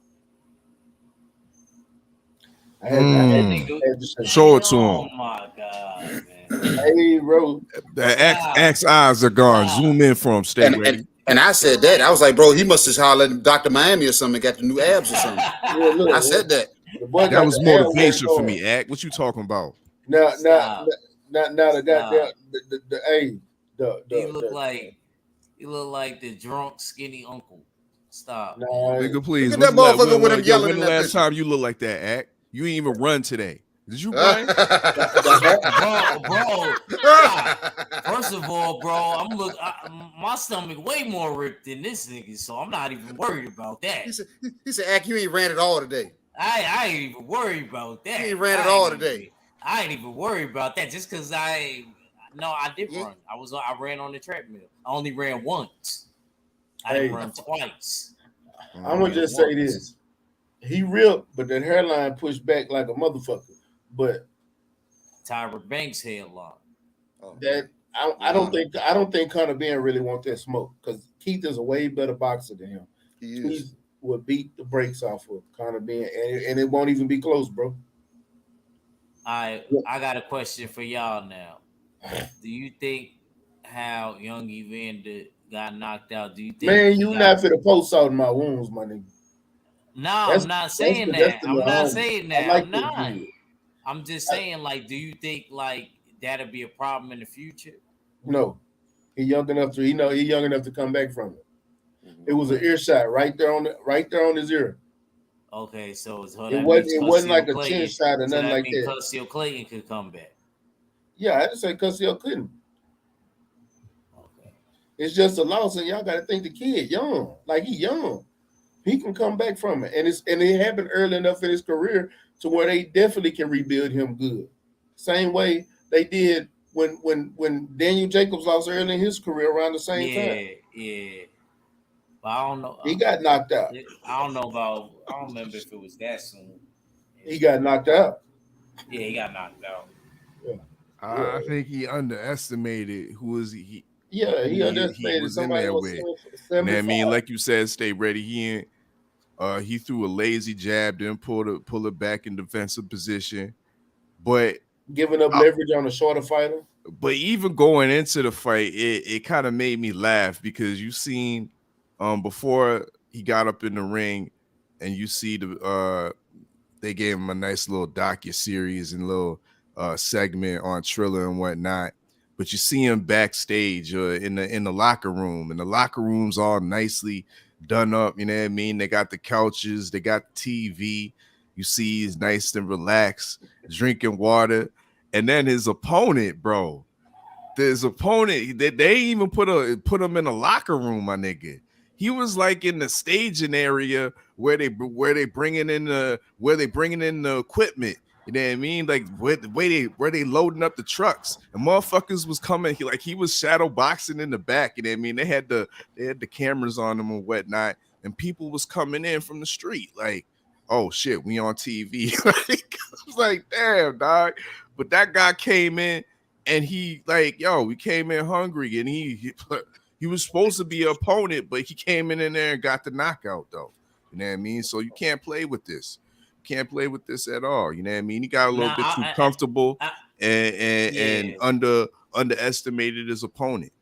I had to show it to him. Oh my god, man. Hey, bro. The X eyes are gone. Zoom in for him. Stay ready. And I said that. I was like, bro, he must have hollered at Dr. Miami or something and got the new abs or something. Yeah, look, I said that. That was motivation for me, Act. What you talking about? Now the goddamn he look like You look like the drunk, skinny uncle. Stop. Nah, Nigga, please. Look at that motherfucker with him yelling when in the that last picture. time you look like that, Act? You ain't even run today. Did you run? Bro, stop. First of all, bro, my stomach way more ripped than this nigga, so I'm not even worried about that. He said, Ack, you ain't ran at all today. I ain't even worried about that. You ain't ran at all today. I ain't even worried about that just because I did run. I ran on the treadmill. I only ran once. I didn't run twice. I'm gonna just say this: he ripped, but that hairline pushed back like a motherfucker. But Tyra Banks hairline. That I don't think Conor Ben really want that smoke because Keith is a way better boxer than him. Keith would beat the brakes off of Conor Ben, and it won't even be close, bro. I got a question for y'all now. Do you think how young Evander got knocked out? Do you think? Man, you not for the post out in my wounds, my nigga. No, I'm not saying that. I'm not saying that. Like I'm not. I'm just saying, like, do you think like that'll be a problem in the future? No, he's young enough to come back from it. It was an ear shot right there on his ear. Okay, so it wasn't like a chin shot or nothing like that. Cusio Clayton could come back. Yeah, I didn't say Cusio couldn't. Okay, it's just a loss, and y'all got to think the kid young, like he young, he can come back from it, and it happened early enough in his career to where they definitely can rebuild him good. Same way they did when Daniel Jacobs lost early in his career around the same time. Yeah. But I don't know. He got knocked out. I don't remember if it was that soon. He got knocked out. Yeah, he got knocked out. Yeah. I think he underestimated who was he. Yeah, he underestimated was somebody in there with. You know what I mean? Like you said, stay ready. He threw a lazy jab, then pull it back in defensive position, but giving up leverage on a shorter fighter. But even going into the fight, it kind of made me laugh because you seen before he got up in the ring, and you see they gave him a nice little docu-series and little segment on Triller and whatnot. But you see him backstage in the locker room, and the locker room's all nicely done up. You know what I mean? They got the couches, they got the TV. You see he's nice and relaxed, drinking water. And then his opponent, bro, they even put him in a locker room, my nigga. He was like in the staging area where they bringing in the equipment. You know what I mean? Like where they loading up the trucks, and motherfuckers was coming. He was shadow boxing in the back. You know what I mean? They had the cameras on him and whatnot, and people was coming in from the street like, oh shit, we on TV. Like, I was like, damn, dog. But that guy came in and he like, yo, we came in hungry, and he was supposed to be an opponent, but he came in there and got the knockout though. You know what I mean? So you can't play with this. You can't play with this at all. You know what I mean? He got a little bit too comfortable and underestimated his opponent.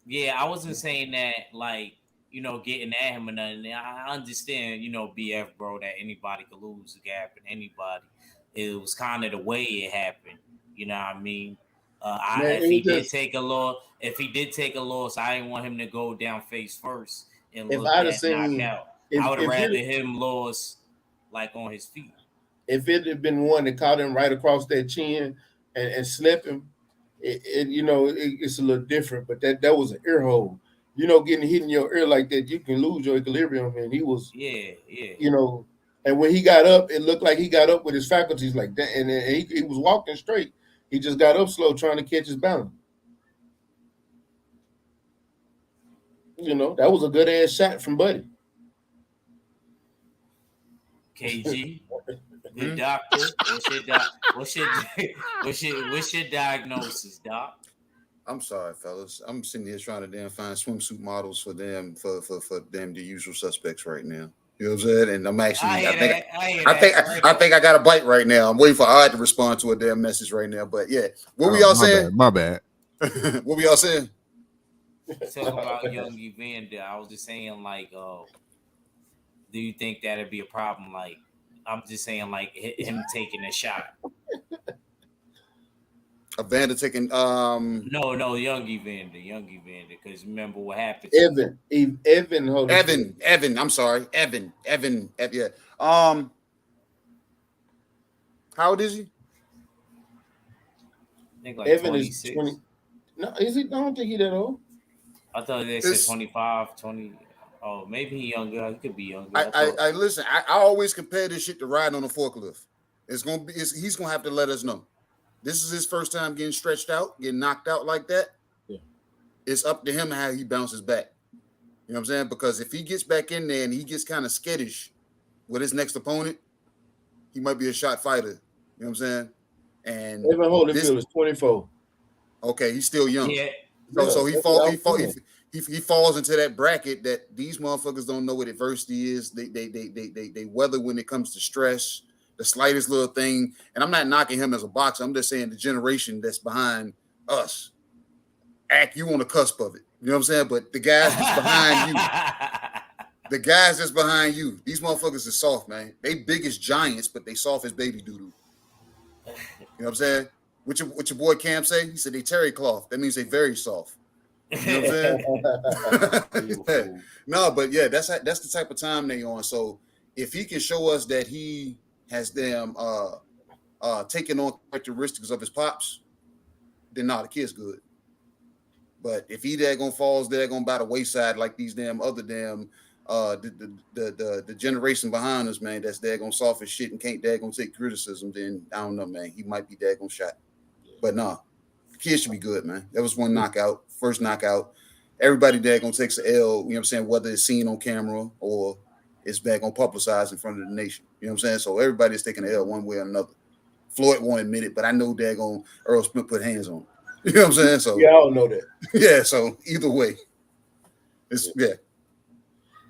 Yeah, I wasn't saying that like, you know, getting at him or nothing. I understand, you know, BF, bro, that anybody could lose. It could happen to anybody. It was kind of the way it happened. You know what I mean? If he did take a loss, I didn't want him to go down face first and look at knockout. I would have rather him lose like on his feet. If it had been one that caught him right across that chin and slept him, it's a little different. But that was an ear hole. You know, getting hit in your ear like that, you can lose your equilibrium. And he was, you know, and when he got up, it looked like he got up with his faculties like that. And he was walking straight. He just got up slow trying to catch his balance. You know, that was a good ass shot from Buddy. KG, good doctor. What's your diagnosis, doc? I'm sorry, fellas. I'm sitting here trying to damn find swimsuit models for them for them the usual suspects right now. You know what I'm saying? And I'm actually I think I got a bite right now. I'm waiting for Odd to respond to a damn message right now. But yeah, what were y'all saying? My bad. What were y'all saying? Talking about young Evander, I was just saying like, do you think that'd be a problem? Like, I'm just saying like him taking a shot. Evander taking No, young Evander, because remember what happened. Evan. I'm sorry, Evan. Yeah. How old is he? I think like Evan 26. is 20. No, is he? I don't think he that old. I thought they said 25, 20. Oh, maybe he younger. He could be younger. I listen. I always compare this shit to riding on a forklift. He's gonna have to let us know. This is his first time getting stretched out, getting knocked out like that. Yeah. It's up to him how he bounces back. You know what I'm saying? Because if he gets back in there and he gets kind of skittish with his next opponent, he might be a shot fighter. You know what I'm saying? And Evan Holyfield is 24. Okay, he's still young. Yeah. So he falls into that bracket that these motherfuckers don't know what adversity is. They weather when it comes to stress, the slightest little thing. And I'm not knocking him as a boxer. I'm just saying the generation that's behind us. You on the cusp of it. You know what I'm saying? But the guys that's behind you, these motherfuckers are soft, man. They big as giants, but they soft as baby doo-doo. You know what I'm saying? What your boy Cam say? He said they terry cloth. That means they very soft. You know what I'm saying? No, but yeah, that's the type of time they on. So if he can show us that he has them taken on characteristics of his pops, then the kid's good. But if he falls by the wayside like these damn other the generation behind us, man, that's daggone soft as shit and can't daggone take criticism, then I don't know, man. He might be daggone shot. But no, the kid should be good, man. That was one knockout, first knockout. Everybody daggone takes an L, you know what I'm saying, whether it's seen on camera or it's daggone publicized in front of the nation. You know what I'm saying? So everybody's taking an L one way or another. Floyd won't admit it, but I know daggone Earl Smith put hands on him. You know what I'm saying? So yeah, I don't know that. Yeah, so either way, it's yeah.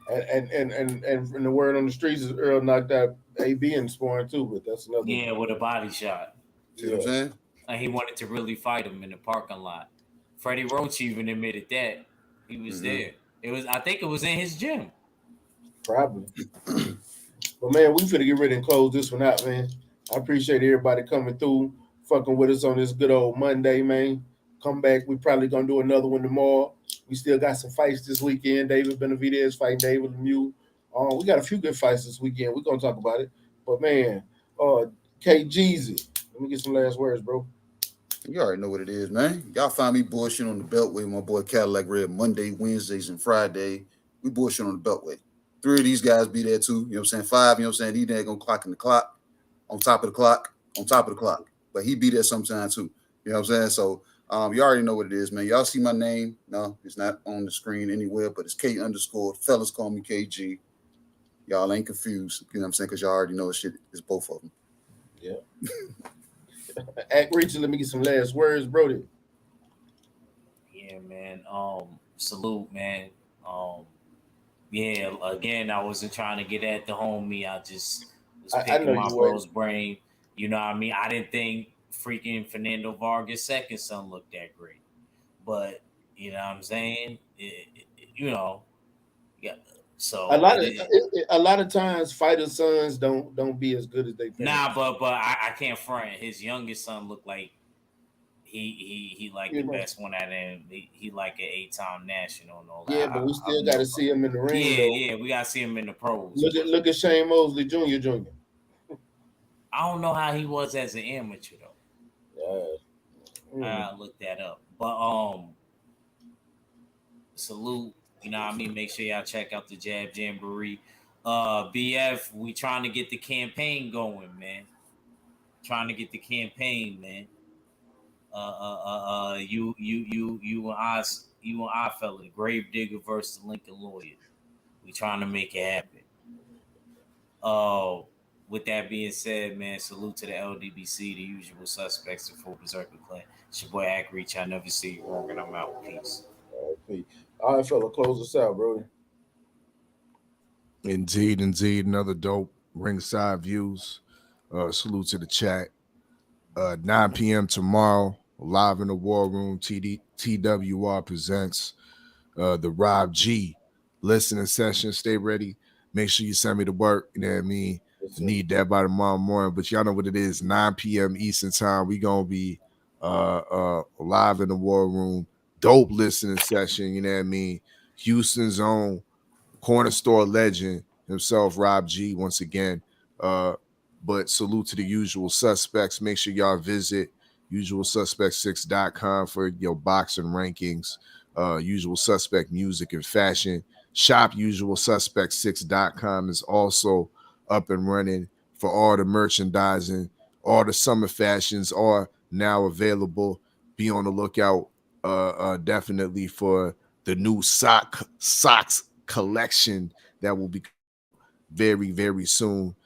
And the word on the streets is Earl knocked out AB in sparring too, but that's another. Yeah, with a body shot. See what I'm saying? And he wanted to really fight him in the parking lot. Freddie Roach even admitted that he was there. I think it was in his gym. Probably. But man, we finna get ready and close this one out, man. I appreciate everybody coming through, fucking with us on this good old Monday, man. Come back. We probably gonna do another one tomorrow. We still got some fights this weekend. David Benavidez fighting David Lemieux. We got a few good fights this weekend. We're gonna talk about it. But man, K Jeezy. Let me get some last words, bro. You already know what it is, man. Y'all find me bullshitting on the Beltway with my boy Cadillac Red Monday, Wednesdays, and Friday. We bullshit on the Beltway. 3 of these guys be there too. You know what I'm saying? 5, you know what I'm saying? He ain't gonna clock in the clock, on top of the clock. But he be there sometime too. You know what I'm saying? So you already know what it is, man. Y'all see my name? No, it's not on the screen anywhere, but it's K_. Fellas call me KG. Y'all ain't confused. You know what I'm saying? Because y'all already know shit is both of them. Yeah. Richard, let me get some last words, Brody. Yeah, man. Salute, man. Yeah, again, I wasn't trying to get at the homie. I just was picking my bro's brain. You know what I mean? I didn't think freaking Fernando Vargas' second son looked that great. But, you know what I'm saying? Yeah. So a lot of times fighters' sons don't be as good as they think. Nah, but I can't front. His youngest son looked like he like the best one at him. He like an 8-time national and all that. Yeah, but we still got to see him in the ring. Yeah, we got to see him in the pros. Look at Shane Mosley Jr. I don't know how he was as an amateur though. I looked that up. But salute. You know what I mean? Make sure y'all check out the Jab Jamboree. BF, we trying to get the campaign going, man. You and I fella, the Grave Digger versus the Lincoln Lawyer. We trying to make it happen. With that being said, man, salute to the LDBC, the usual suspects, the full Berserker clan. It's your boy Ack Reach. I never see you wrong, and I'm out. Peace. All right, fella, close us out, bro. Indeed. Another dope ringside views. Salute to the chat. 9 p.m. tomorrow, live in the War Room. TWR presents the Rob G listening session. Stay ready. Make sure you send me the work. You know what I mean? Need that by tomorrow morning. But y'all know what it is. 9 p.m. Eastern time. We gonna be live in the war room, dope listening session, you know what I mean? Houston's own corner store legend himself, Rob G, once again. But salute to the usual suspects. Make sure y'all visit usualsuspect6.com for your boxing rankings, usual suspect music and fashion. Shop usualsuspect6.com is also up and running for all the merchandising. All the summer fashions are now available. Be on the lookout definitely for the new socks collection that will be very, very soon.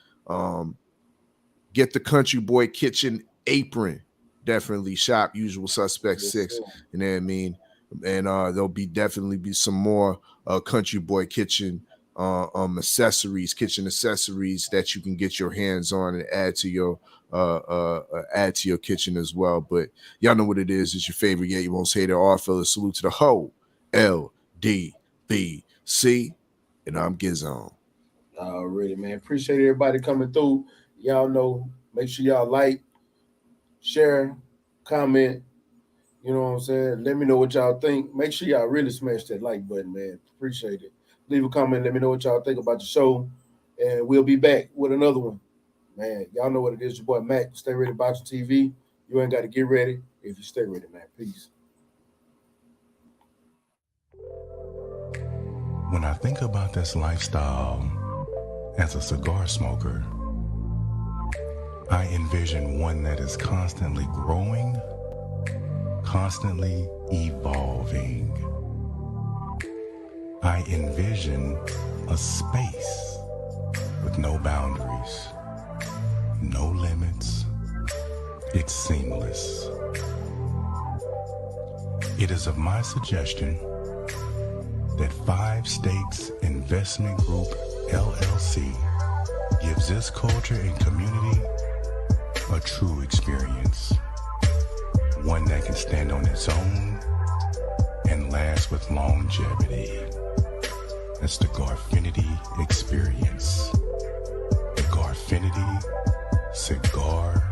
Get the Country Boy Kitchen apron. Definitely shop Usual Suspect 6. You know what I mean? And there'll definitely be some more Country Boy Kitchen kitchen accessories that you can get your hands on and add to your kitchen as well. But y'all know what it is. It's your favorite, yet you won't say there are fellas. Salute to the whole LDBC, and I'm Gizon. Already, man. Appreciate everybody coming through. Y'all know, make sure y'all like, share, comment. You know what I'm saying? Let me know what y'all think. Make sure y'all really smash that like button, man. Appreciate it. Leave a comment. Let me know what y'all think about the show. And we'll be back with another one. Man, y'all know what it is. Your boy Mac, StayReadyBoxingTV. You ain't got to get ready if you stay ready, man. Peace. When I think about this lifestyle as a cigar smoker, I envision one that is constantly growing, constantly evolving. I envision a space with no boundaries, no limits. It's seamless. It is of my suggestion that 5 Stakes Investment Group, LLC, gives this culture and community a true experience. One that can stand on its own and last with longevity. That's the Garfinity Experience. The Garfinity Cigar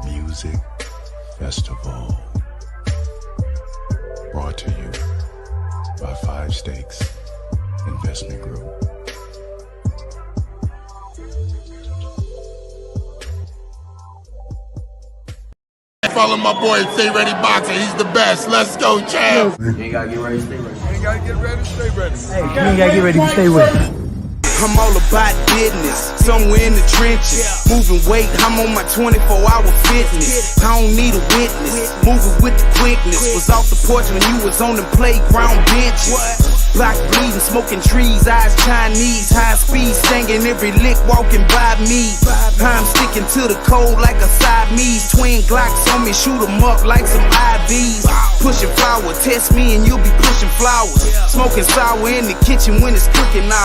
Music Festival. Brought to you by 5 Stakes Investment Group. Follow my boy, Stay Ready Boxer. He's the best. Let's go, champ. You ain't gotta get ready, stay ready. You ain't gotta get ready, stay ready. Hey, you ain't gotta get ready to stay ready. I'm all about business, somewhere in the trenches. Moving weight, I'm on my 24-hour fitness. I don't need a witness, moving with the quickness. Was off the porch when you was on the playground benches. Block bleeding, smoking trees, eyes Chinese. High speed, singing every lick walking by me. I'm sticking to the cold like a Siamese. Twin Glocks on me, shoot 'em up like some IVs. Pushing flour, test me and you'll be pushing flowers. Smoking sour in the kitchen when it's cooking out.